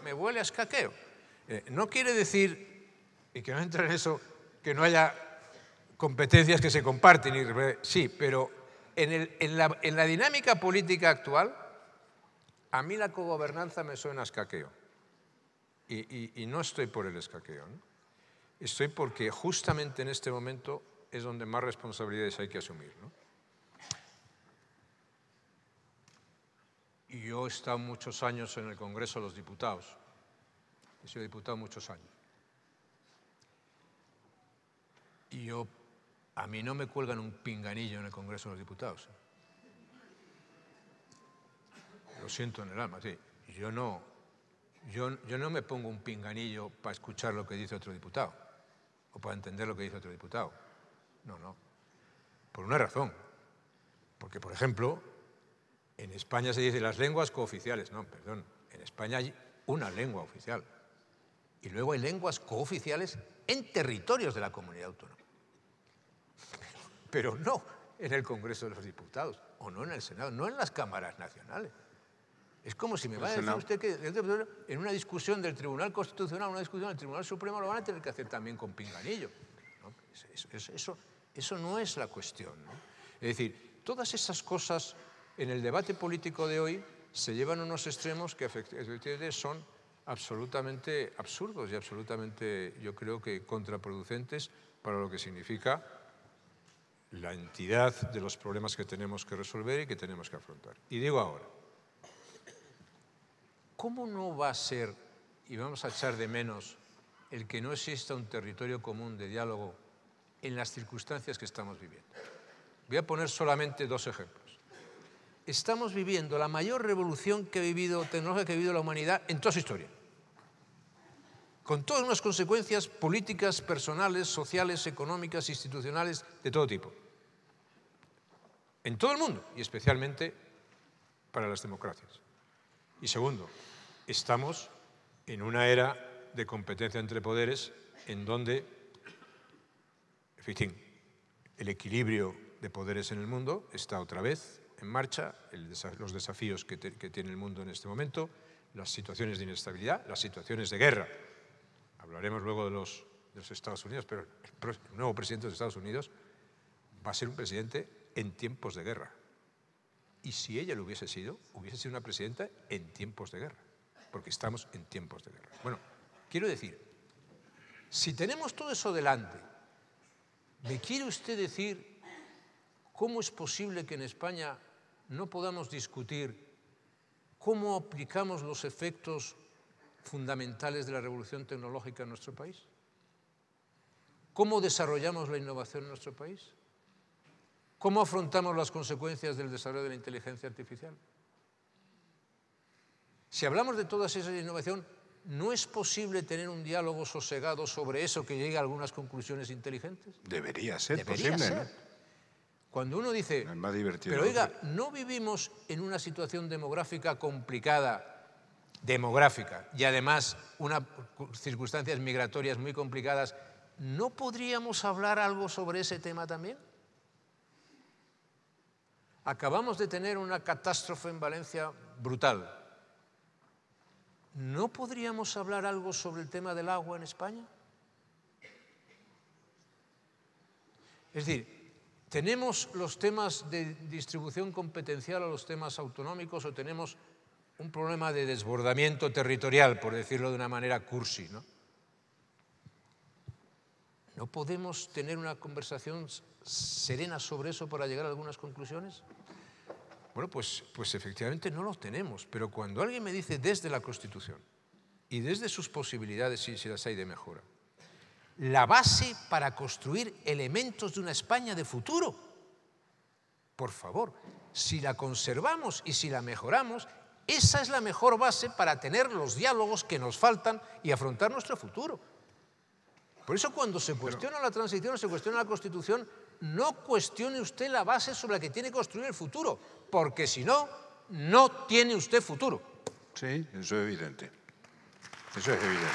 me huele a escaqueo. No quiere decir, y que no entre en eso, que no haya competencias que se comparten. Sí, pero en la dinámica política actual, a mí la cogobernanza me suena a escaqueo. Y no estoy por el escaqueo, ¿no? Estoy porque justamente en este momento es donde más responsabilidades hay que asumir, ¿no? Y yo he estado muchos años en el Congreso de los Diputados. He sido diputado muchos años. Y a mí no me cuelgan un pinganillo en el Congreso de los Diputados. Lo siento en el alma, sí. Yo no me pongo un pinganillo para escuchar lo que dice otro diputado o para entender lo que dice otro diputado. No. Por una razón. Porque, por ejemplo, en España se dice las lenguas cooficiales. No, perdón. En España hay una lengua oficial. Y luego hay lenguas cooficiales en territorios de la comunidad autónoma. Pero no en el Congreso de los Diputados, o no en el Senado, no en las cámaras nacionales. Es como si me va a decir usted que en una discusión del Tribunal Constitucional, una discusión del Tribunal Supremo, lo van a tener que hacer también con pinganillo. ¿No? Eso no es la cuestión, ¿no? Es decir, todas esas cosas en el debate político de hoy se llevan a unos extremos que efectivamente son absolutamente absurdos y absolutamente, yo creo que contraproducentes para lo que significa la entidad de los problemas que tenemos que resolver y que tenemos que afrontar. Y digo ahora, ¿cómo no va a ser, y vamos a echar de menos, el que no exista un territorio común de diálogo en las circunstancias que estamos viviendo? Voy a poner solamente dos ejemplos. Estamos viviendo la mayor revolución tecnológica que ha vivido la humanidad en toda su historia, con todas unas consecuencias políticas, personales, sociales, económicas, institucionales, de todo tipo. En todo el mundo, y especialmente para las democracias. Y segundo, estamos en una era de competencia entre poderes en donde, en fin, el equilibrio de poderes en el mundo está otra vez en marcha, los desafíos que tiene el mundo en este momento, las situaciones de inestabilidad, las situaciones de guerra. Hablaremos luego de los Estados Unidos, pero el nuevo presidente de los Estados Unidos va a ser un presidente en tiempos de guerra. Y si ella lo hubiese sido una presidenta en tiempos de guerra, porque estamos en tiempos de guerra. Bueno, quiero decir, si tenemos todo eso delante, ¿me quiere usted decir cómo es posible que en España no podamos discutir cómo aplicamos los efectos fundamentales de la revolución tecnológica en nuestro país? ¿Cómo desarrollamos la innovación en nuestro país? ¿Cómo afrontamos las consecuencias del desarrollo de la inteligencia artificial? Si hablamos de todas esas innovaciones, ¿no es posible tener un diálogo sosegado sobre eso que llegue a algunas conclusiones inteligentes? Debería ser Debería posible, ser. ¿no? Cuando uno dice, Es más divertido. pero oiga, ¿no vivimos en una situación demográfica complicada, y además unas circunstancias migratorias muy complicadas? ¿No podríamos hablar algo sobre ese tema también? Acabamos de tener una catástrofe en Valencia brutal. ¿No podríamos hablar algo sobre el tema del agua en España? Es decir, ¿tenemos los temas de distribución competencial a los temas autonómicos o tenemos un problema de desbordamiento territorial, por decirlo de una manera cursi, ¿no? ¿No podemos tener una conversación serena sobre eso para llegar a algunas conclusiones? Bueno, pues efectivamente no lo tenemos, pero cuando alguien me dice desde la Constitución y desde sus posibilidades, si las hay de mejora, la base para construir elementos de una España de futuro. Por favor, si la conservamos y si la mejoramos, esa es la mejor base para tener los diálogos que nos faltan y afrontar nuestro futuro. Por eso cuando se cuestiona la transición o se cuestiona la Constitución, no cuestione usted la base sobre la que tiene que construir el futuro, porque si no, no tiene usted futuro. Sí, eso es evidente. Eso es evidente.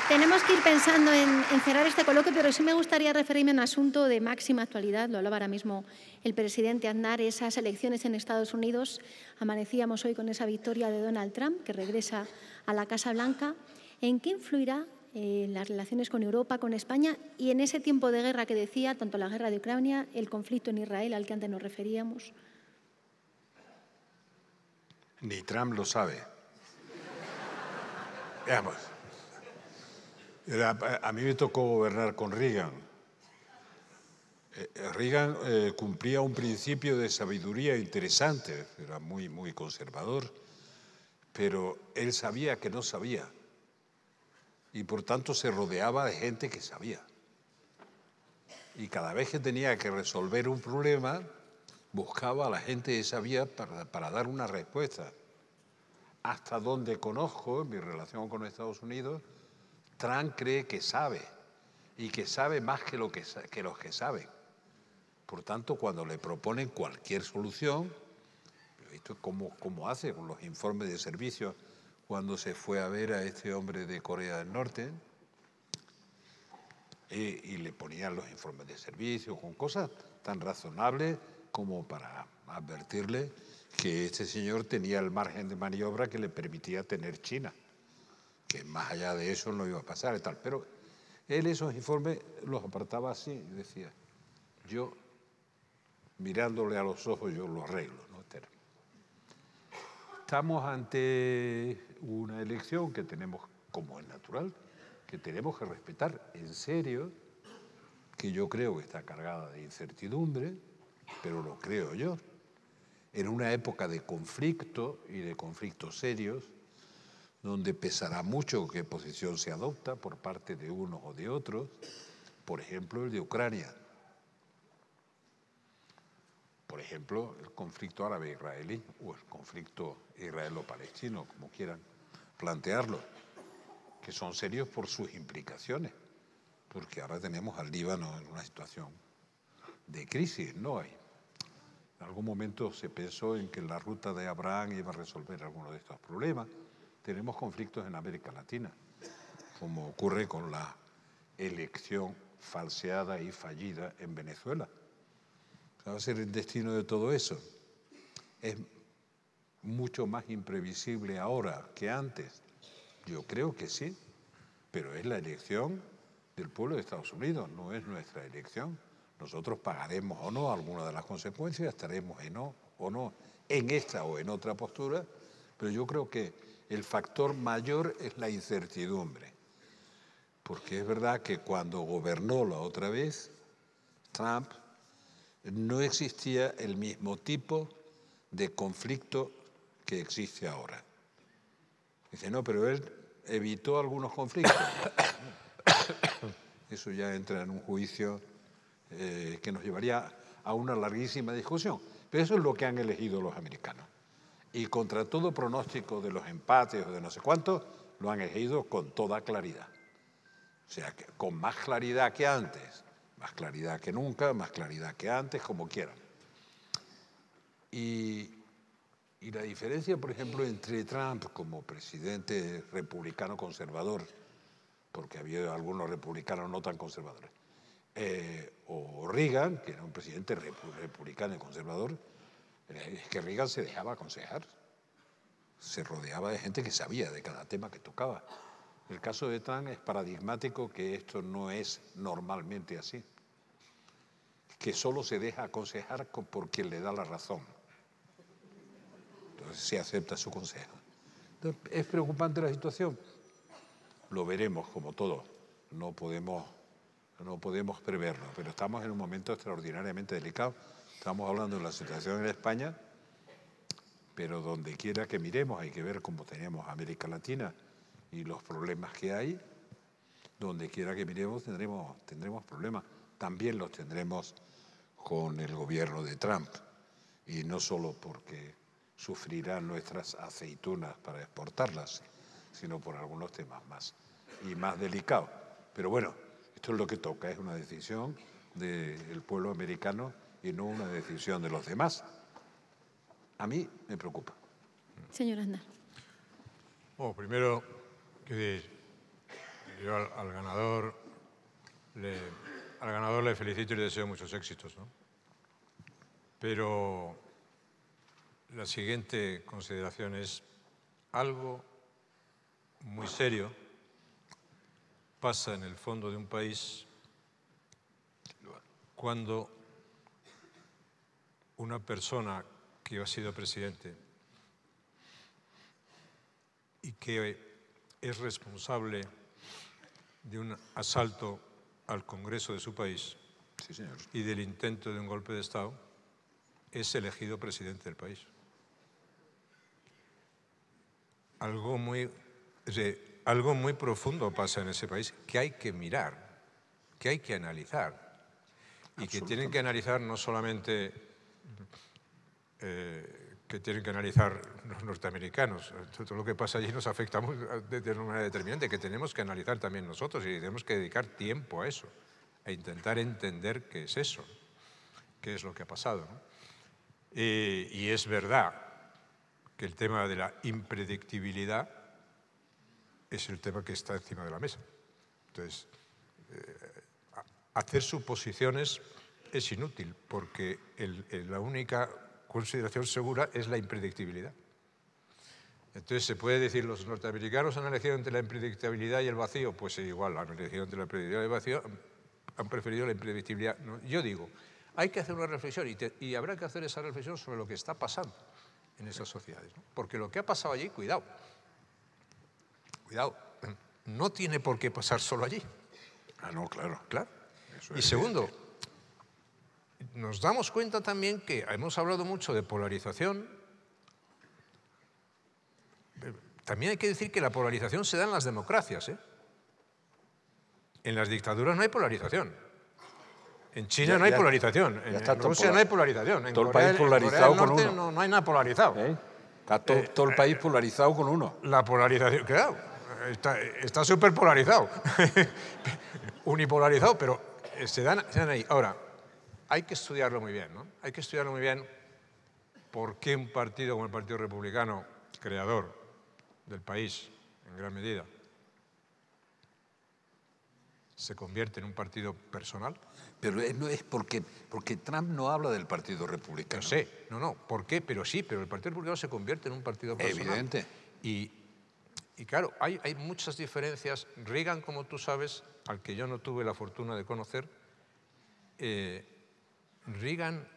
Tenemos que ir pensando en cerrar este coloquio, pero sí me gustaría referirme a un asunto de máxima actualidad. Lo hablaba ahora mismo el presidente Aznar, esas elecciones en Estados Unidos. Amanecíamos hoy con esa victoria de Donald Trump, que regresa a la Casa Blanca. ¿En qué influirá en las relaciones con Europa, con España y en ese tiempo de guerra que decía, tanto la guerra de Ucrania, el conflicto en Israel al que antes nos referíamos? Ni Trump lo sabe. Veamos. A mí me tocó gobernar con Reagan. Reagan cumplía un principio de sabiduría interesante, era muy, muy conservador, pero él sabía que no sabía y por tanto se rodeaba de gente que sabía. Y cada vez que tenía que resolver un problema, buscaba a la gente que sabía para dar una respuesta. Hasta donde conozco, en mi relación con Estados Unidos, Trump cree que sabe, y que sabe más que los que saben. Por tanto, cuando le proponen cualquier solución, esto es como hace con los informes de servicio cuando se fue a ver a este hombre de Corea del Norte, y le ponían los informes de servicio con cosas tan razonables como para advertirle que este señor tenía el margen de maniobra que le permitía tener China, que más allá de eso no iba a pasar y tal. Pero él esos informes los apartaba así y decía, yo, mirándole a los ojos, yo lo arreglo, ¿no? Estamos ante una elección que tenemos, como es natural, que tenemos que respetar en serio, que yo creo que está cargada de incertidumbre, pero lo creo yo, en una época de conflicto y de conflictos serios, donde pesará mucho qué posición se adopta por parte de unos o de otros, por ejemplo, el de Ucrania, por ejemplo, el conflicto árabe-israelí o el conflicto israelo-palestino, como quieran plantearlo, que son serios por sus implicaciones, porque ahora tenemos al Líbano en una situación de crisis, ¿no? En algún momento se pensó en que la ruta de Abraham iba a resolver algunos de estos problemas. Tenemos conflictos en América Latina, como ocurre con la elección falseada y fallida en Venezuela. ¿Va a ser el destino de todo eso? ¿Es mucho más imprevisible ahora que antes? Yo creo que sí, pero es la elección del pueblo de Estados Unidos, no es nuestra elección. Nosotros pagaremos o no alguna de las consecuencias, estaremos o no en esta o en otra postura, pero yo creo que el factor mayor es la incertidumbre, porque es verdad que cuando gobernó la otra vez, Trump, no existía el mismo tipo de conflicto que existe ahora. Dice, no, pero él evitó algunos conflictos. Eso ya entra en un juicio que nos llevaría a una larguísima discusión. Pero eso es lo que han elegido los americanos. Y contra todo pronóstico de los empates o de no sé cuánto, lo han elegido con toda claridad. O sea, que con más claridad que antes, más claridad que nunca, más claridad que antes, como quieran. Y la diferencia, por ejemplo, entre Trump como presidente republicano conservador, porque había algunos republicanos no tan conservadores, o Reagan, que era un presidente republicano y conservador, es que Reagan se dejaba aconsejar, se rodeaba de gente que sabía de cada tema que tocaba. El caso de Trump es paradigmático que esto no es normalmente así, que solo se deja aconsejar por quien le da la razón. Entonces se acepta su consejo. Entonces, ¿es preocupante la situación? Lo veremos como todo, no podemos preverlo, pero estamos en un momento extraordinariamente delicado. Estamos hablando de la situación en España, pero donde quiera que miremos hay que ver cómo tenemos América Latina y los problemas que hay. Donde quiera que miremos tendremos problemas. También los tendremos con el gobierno de Trump, y no solo porque sufrirán nuestras aceitunas para exportarlas, sino por algunos temas más delicados. Pero bueno, esto es lo que toca, es una decisión del pueblo americano y no una decisión de los demás. A mí me preocupa. Señor Aznar. Bueno, primero, que yo al ganador le felicito y le deseo muchos éxitos, ¿no? Pero la siguiente consideración es: algo muy serio pasa en el fondo de un país cuando una persona que ha sido presidente y que es responsable de un asalto al Congreso de su país, sí, señor, y del intento de un golpe de Estado, es elegido presidente del país. Algo muy profundo pasa en ese país que hay que mirar, que hay que analizar, y que tienen que analizar no solamente que tienen que analizar los norteamericanos. Todo lo que pasa allí nos afecta de una manera determinante, que tenemos que analizar también nosotros, y tenemos que dedicar tiempo a eso, a intentar entender qué es eso, qué es lo que ha pasado, ¿no? Y es verdad que el tema de la impredictibilidad es el tema que está encima de la mesa. Entonces, hacer suposiciones es inútil, porque la única consideración segura es la impredictibilidad. Entonces, ¿se puede decir los norteamericanos han elegido entre la impredictibilidad y el vacío? Pues igual, han elegido entre la impredictibilidad y el vacío, han preferido la impredictibilidad. ¿No? Yo digo, hay que hacer una reflexión, y habrá que hacer esa reflexión sobre lo que está pasando en esas sociedades, ¿no? Porque lo que ha pasado allí, cuidado, no tiene por qué pasar solo allí. Ah, no, claro. Claro. Eso Y es segundo, evidente. nos damos cuenta también que hemos hablado mucho de polarización. También hay que decir que la polarización se da en las democracias, ¿eh? En las dictaduras no hay polarización. En China no hay polarización, en Rusia no hay polarización, en todo el Corea, país polarizado en Corea con del Norte uno. no hay nada polarizado. Está todo el país polarizado con uno. La polarización, claro, está súper polarizado, unipolarizado, pero se dan ahí. Ahora, hay que estudiarlo muy bien, ¿no? Hay que estudiarlo muy bien por qué un partido como el Partido Republicano, creador del país en gran medida, se convierte en un partido personal. Pero no es porque Trump no habla del Partido Republicano. No sé, no, ¿por qué? Pero sí, pero el Partido Republicano se convierte en un partido personal. Evidente. Y claro, hay muchas diferencias. Reagan, como tú sabes, al que yo no tuve la fortuna de conocer, Reagan,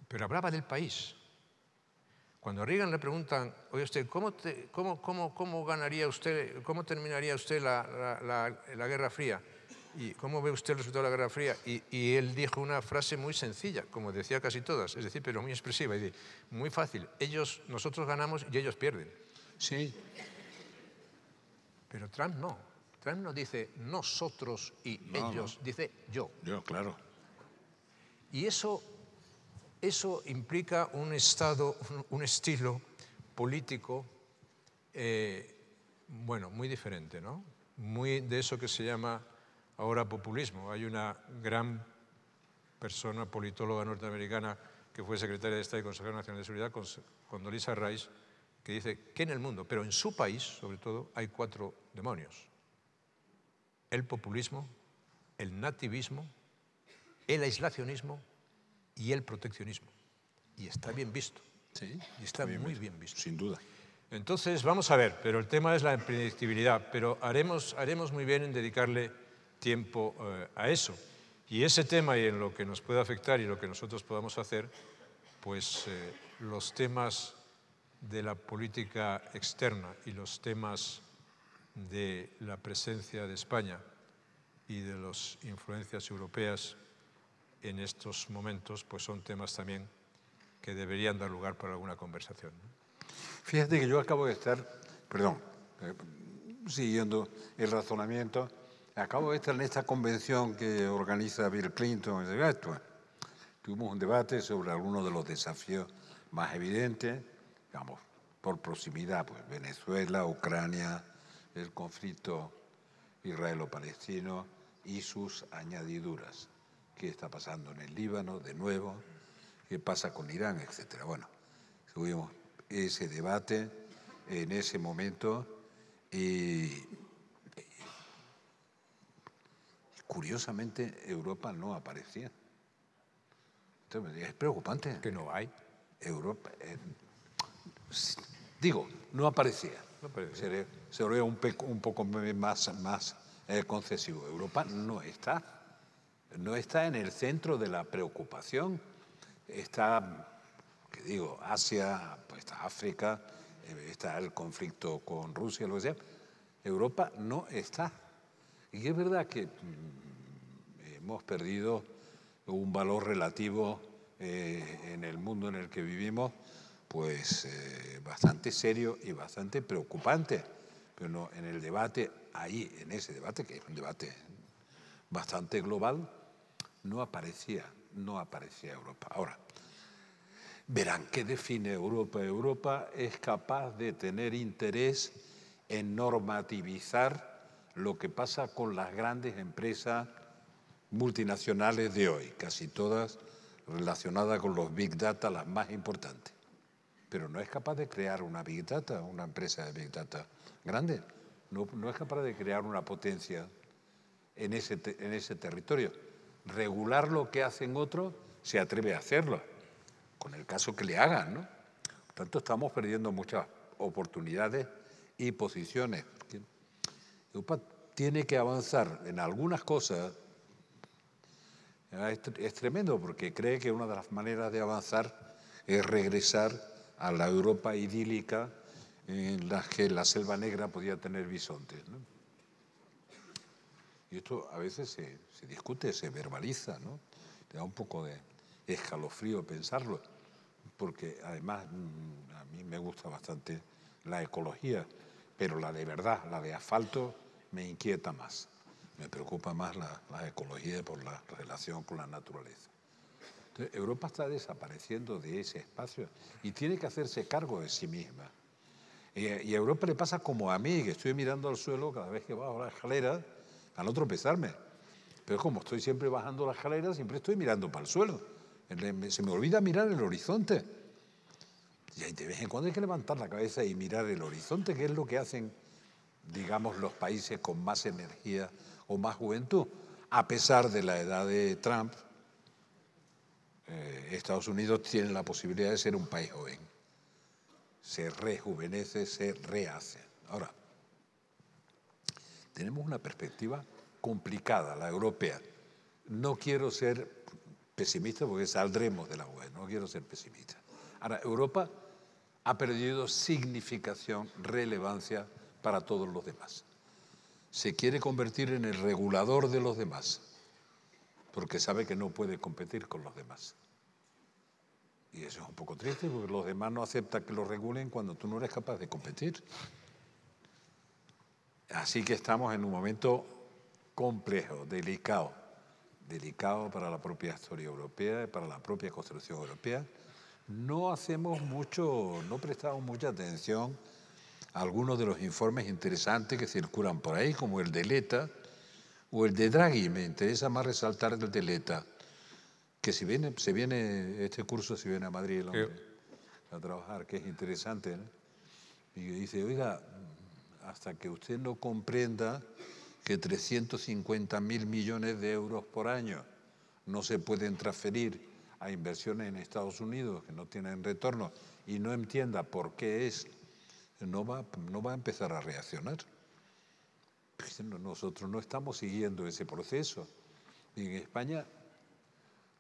pero hablaba del país. Cuando a Reagan le preguntan, oye usted, ¿cómo ganaría usted, cómo terminaría usted la Guerra Fría? ¿Y cómo ve usted el resultado de la Guerra Fría? Y él dijo una frase muy sencilla, como decía casi todas, es decir, pero muy expresiva, y dice, muy fácil, nosotros ganamos y ellos pierden. Sí. Pero Trump no. Trump no dice nosotros y ellos, dice yo. Yo, claro. Y eso implica un estilo político, bueno, muy diferente, ¿no? Muy de eso que se llama ahora populismo. Hay una gran persona, politóloga norteamericana, que fue secretaria de Estado y consejera nacional de seguridad, Condoleezza Rice, que dice que en el mundo, pero en su país, sobre todo, hay 4 demonios. El populismo, el nativismo, el aislacionismo y el proteccionismo. Y está bien visto. Sí. Y está muy bien visto. Sin duda. Entonces, vamos a ver, pero el tema es la impredictibilidad, pero haremos muy bien en dedicarle tiempo a eso. Y ese tema, y en lo que nos puede afectar y lo que nosotros podamos hacer, pues los temas de la política externa y los temas de la presencia de España y de las influencias europeas en estos momentos, pues son temas también que deberían dar lugar para alguna conversación, ¿no? Fíjate que yo acabo de estar, perdón, siguiendo el razonamiento, acabo de estar en esta convención que organiza Bill Clinton en Gatwa. Tuvimos un debate sobre algunos de los desafíos más evidentes, digamos, por proximidad, pues Venezuela, Ucrania, el conflicto israelo-palestino y sus añadiduras. ¿Qué está pasando en el Líbano de nuevo? ¿Qué pasa con Irán, etcétera? Bueno, tuvimos ese debate en ese momento y curiosamente Europa no aparecía. Entonces, es preocupante. Que no hay. Europa, digo, no aparecía. No aparecía. Se veía un poco más concesivo. Europa no está en el centro de la preocupación. Está, que digo, Asia, pues está África, está el conflicto con Rusia, lo que sea. Europa no está. Y es verdad que hemos perdido un valor relativo en el mundo en el que vivimos, pues bastante serio y bastante preocupante. Pero no, en el debate, ahí, en ese debate, que es un debate bastante global, no aparecía Europa. Ahora, verán qué define Europa. Europa es capaz de tener interés en normativizar lo que pasa con las grandes empresas multinacionales de hoy, casi todas relacionadas con los Big Data, las más importantes. Pero no es capaz de crear una Big Data, una empresa de Big Data grande. No es capaz de crear una potencia en ese territorio. Regular lo que hacen otros, se atreve a hacerlo, con el caso que le hagan, ¿no? Por tanto, estamos perdiendo muchas oportunidades y posiciones. Europa tiene que avanzar en algunas cosas. Es tremendo porque cree que una de las maneras de avanzar es regresar a la Europa idílica en la que la selva negra podía tener bisontes, ¿no? Y esto a veces se discute, se verbaliza, ¿no? Te da un poco de escalofrío pensarlo, porque además a mí me gusta bastante la ecología, pero la de verdad, la de asfalto, me inquieta más. Me preocupa más la ecología por la relación con la naturaleza. Entonces, Europa está desapareciendo de ese espacio y tiene que hacerse cargo de sí misma. Y a Europa le pasa como a mí, que estoy mirando al suelo cada vez que bajo la escalera para no tropezarme. Pero como estoy siempre bajando la escalera, siempre estoy mirando para el suelo. Se me olvida mirar el horizonte. Y de vez en cuando hay que levantar la cabeza y mirar el horizonte, que es lo que hacen, digamos, los países con más energía o más juventud. A pesar de la edad de Trump, Estados Unidos tiene la posibilidad de ser un país joven. Se rejuvenece, se rehace. Ahora, tenemos una perspectiva complicada, la europea. No quiero ser pesimista porque saldremos de la UE, no quiero ser pesimista. Ahora, Europa ha perdido significación, relevancia para todos los demás. Se quiere convertir en el regulador de los demás, porque sabe que no puede competir con los demás. Y eso es un poco triste, porque los demás no aceptan que lo regulen cuando tú no eres capaz de competir. Así que estamos en un momento complejo, delicado para la propia historia europea, para la propia construcción europea. No hacemos mucho, no prestamos mucha atención a algunos de los informes interesantes que circulan por ahí, como el de Letta o el de Draghi. Me interesa más resaltar el de Letta, que si viene, este curso se viene a Madrid el hombre a trabajar, que es interesante, ¿no? Y que dice, oiga, hasta que usted no comprenda que 350.000 millones de euros por año no se pueden transferir a inversiones en Estados Unidos que no tienen retorno y no entienda por qué es, no va a empezar a reaccionar. Nosotros no estamos siguiendo ese proceso. Y en España,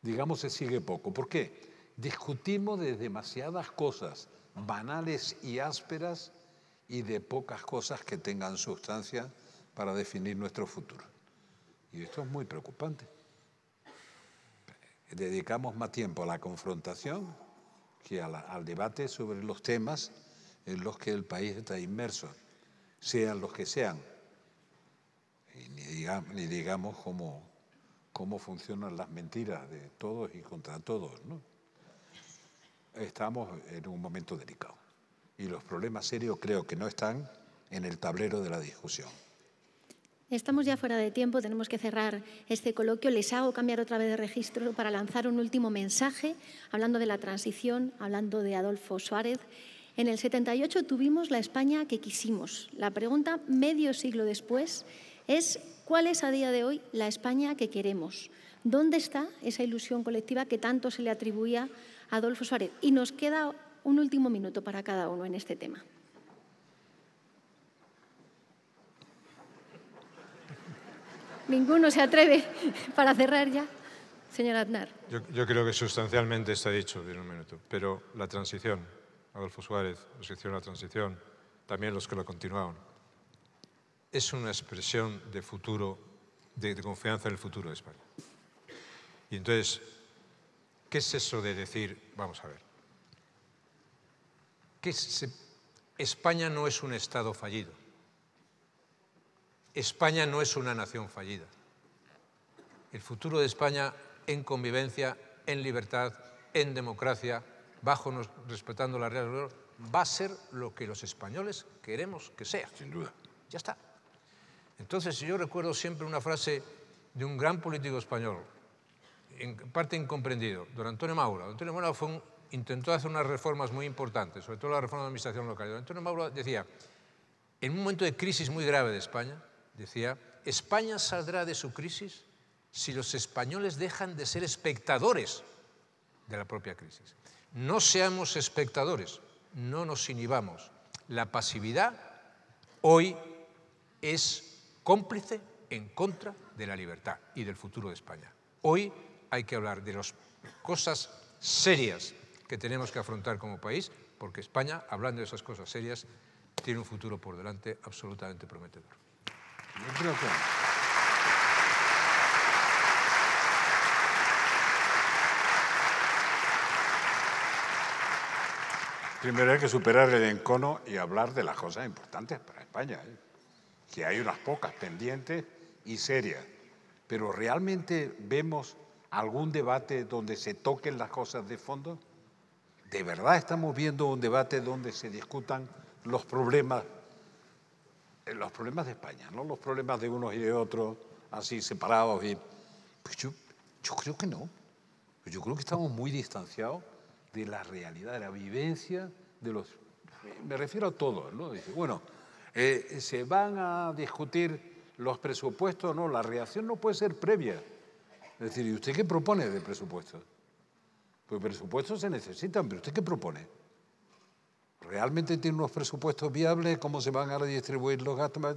digamos, se sigue poco. ¿Por qué? Discutimos de demasiadas cosas banales y ásperas y de pocas cosas que tengan sustancia para definir nuestro futuro. Y esto es muy preocupante. Dedicamos más tiempo a la confrontación que al debate sobre los temas en los que el país está inmerso, sean los que sean, y ni digamos cómo funcionan las mentiras de todos y contra todos, ¿no? Estamos en un momento delicado y los problemas serios creo que no están en el tablero de la discusión. Estamos ya fuera de tiempo, tenemos que cerrar este coloquio. Les hago cambiar otra vez de registro para lanzar un último mensaje, hablando de la transición, hablando de Adolfo Suárez. En el 78 tuvimos la España que quisimos. La pregunta, medio siglo después, es ¿cuál es a día de hoy la España que queremos? ¿Dónde está esa ilusión colectiva que tanto se le atribuía a Adolfo Suárez? Y nos queda un último minuto para cada uno en este tema. Ninguno se atreve para cerrar ya. Señor Aznar. Yo creo que sustancialmente está dicho en un minuto, pero la transición, Adolfo Suárez, los que hicieron la transición, también los que la continuaron, es una expresión de futuro, de confianza en el futuro de España. Y entonces, ¿qué es eso de decir, vamos a ver, España no es un Estado fallido? España no es una nación fallida. El futuro de España en convivencia, en libertad, en democracia, respetando las reglas del oro, va a ser lo que los españoles queremos que sea. Sin duda. Ya está. Entonces, yo recuerdo siempre una frase de un gran político español, en parte incomprendido, don Antonio Maura. Don Antonio Maura intentó hacer unas reformas muy importantes, sobre todo la reforma de la administración local. Don Antonio Maura decía, en un momento de crisis muy grave de España, decía, España saldrá de su crisis si los españoles dejan de ser espectadores de la propia crisis. No seamos espectadores, no nos inhibamos. La pasividad hoy es cómplice en contra de la libertad y del futuro de España. Hoy hay que hablar de las cosas serias que tenemos que afrontar como país, porque España, hablando de esas cosas serias, tiene un futuro por delante absolutamente prometedor. Yo creo que primero hay que superar el encono y hablar de las cosas importantes para España, ¿eh? Que hay unas pocas pendientes y serias, pero ¿realmente vemos algún debate donde se toquen las cosas de fondo? ¿De verdad estamos viendo un debate donde se discutan los problemas de España, no los problemas de unos y de otros, así separados? Pues yo creo que no. Yo creo que estamos muy distanciados de la realidad, de la vivencia de los... Me refiero a todos, ¿no? Dice, bueno, se van a discutir los presupuestos, no, la reacción no puede ser previa. Es decir, ¿y usted qué propone de presupuestos? Pues presupuestos se necesitan, pero ¿usted qué propone? ¿Realmente tiene unos presupuestos viables? ¿Cómo se van a redistribuir los gastos?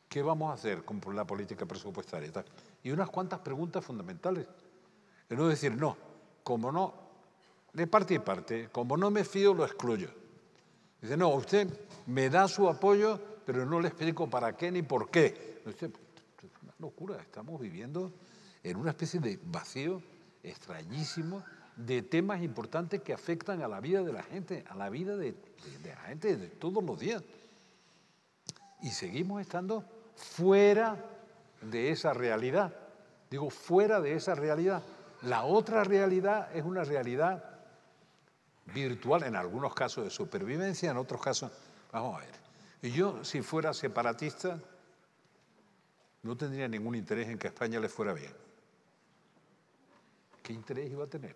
¿Qué vamos a hacer con la política presupuestaria? Y unas cuantas preguntas fundamentales. Es no decir, no, como no, de parte y parte, como no me fío, lo excluyo. Dice, no, usted me da su apoyo, pero no le explico para qué ni por qué. Es una locura, estamos viviendo en una especie de vacío extrañísimo de temas importantes que afectan a la vida de la gente, a la vida de la gente de todos los días. Y seguimos estando fuera de esa realidad. Digo, fuera de esa realidad. La otra realidad es una realidad virtual, en algunos casos de supervivencia, en otros casos... Vamos a ver. Y yo, si fuera separatista, no tendría ningún interés en que a España le fuera bien. ¿Qué interés iba a tener?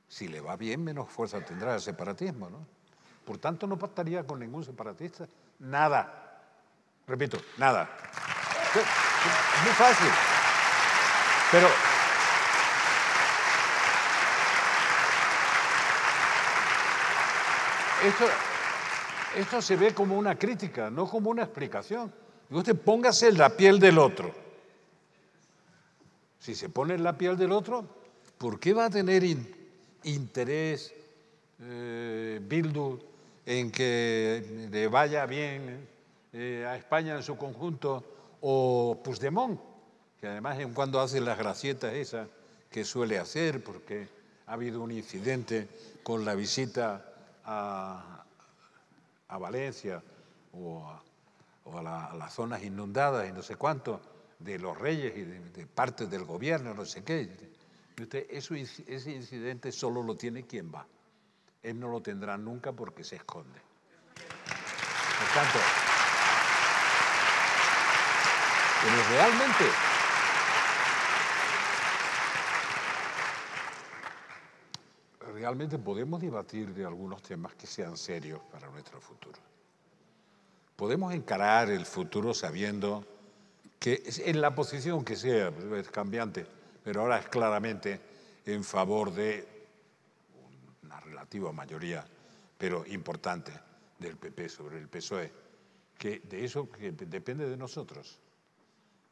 Si le va bien, menos fuerza tendrá el separatismo, ¿no? Por tanto, no pactaría con ningún separatista. Nada. Repito, nada. Es muy fácil. Pero... Esto se ve como una crítica, no como una explicación. Usted póngase en la piel del otro. Si se pone en la piel del otro, ¿por qué va a tener interés Bildu en que le vaya bien a España en su conjunto, o Puigdemont, que además en cuando hace las gracietas esas que suele hacer, porque ha habido un incidente con la visita a Valencia o a las zonas inundadas y no sé cuánto, de los reyes y de parte del gobierno, no sé qué. Ese incidente solo lo tiene quien va. Él no lo tendrá nunca porque se esconde. Por tanto, pero realmente podemos debatir de algunos temas que sean serios para nuestro futuro. Podemos encarar el futuro sabiendo que en la posición que sea, es cambiante, pero ahora es claramente en favor de una relativa mayoría, pero importante, del PP sobre el PSOE, que de eso que depende de nosotros.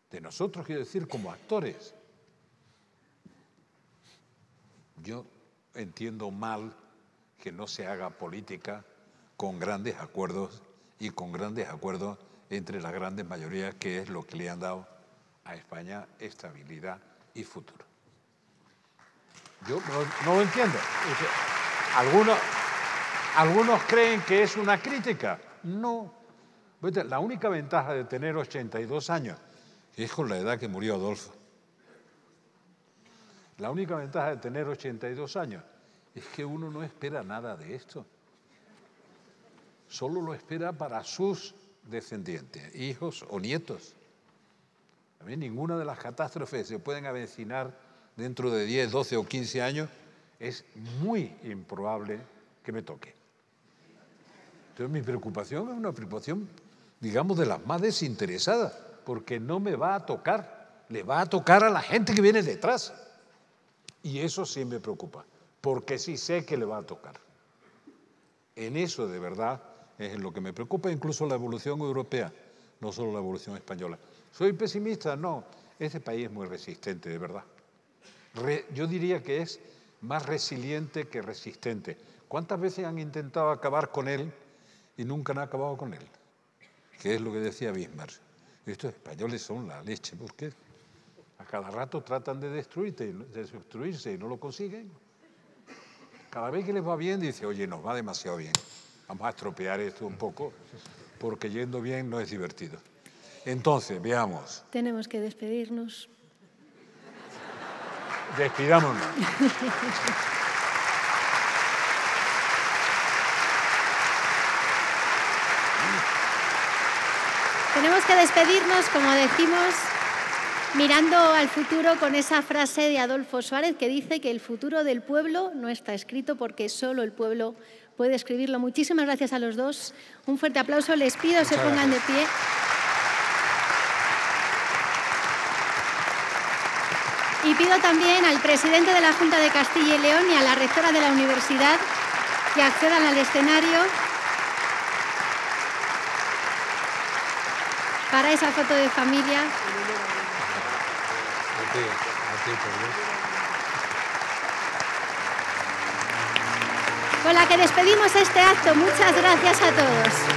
De nosotros, quiero decir, como actores. Yo entiendo mal que no se haga política con grandes acuerdos y con grandes acuerdos entre las grandes mayorías, que es lo que le han dado a España estabilidad y futuro. Yo no lo entiendo. Algunos creen que es una crítica. No. La única ventaja de tener 82 años es con la edad que murió Adolfo. La única ventaja de tener 82 años es que uno no espera nada de esto. Solo lo espera para sus descendientes, hijos o nietos. A mí ninguna de las catástrofes que se pueden avecinar dentro de 10, 12 o 15 años es muy improbable que me toque. Entonces mi preocupación es una preocupación, digamos, de las más desinteresadas, porque no me va a tocar, le va a tocar a la gente que viene detrás. Y eso sí me preocupa, porque sí sé que le va a tocar. En eso de verdad es en lo que me preocupa, incluso la evolución europea, no solo la evolución española. ¿Soy pesimista? No, este país es muy resistente, de verdad. Yo diría que es más resiliente que resistente. ¿Cuántas veces han intentado acabar con él y nunca han acabado con él? Que es lo que decía Bismarck. Estos españoles son la leche, porque a cada rato tratan de destruirse y no lo consiguen. Cada vez que les va bien, dice, oye, nos va demasiado bien. Vamos a estropear esto un poco, porque yendo bien no es divertido. Entonces, veamos. Tenemos que despedirnos. Despidámonos. Tenemos que despedirnos, como decimos, mirando al futuro con esa frase de Adolfo Suárez que dice que el futuro del pueblo no está escrito porque solo el pueblo puede escribirlo. Muchísimas gracias a los dos. Un fuerte aplauso. Les pido se pongan de pie. Y pido también al presidente de la Junta de Castilla y León y a la rectora de la universidad que accedan al escenario para esa foto de familia. Con la que despedimos este acto. Muchas gracias a todos.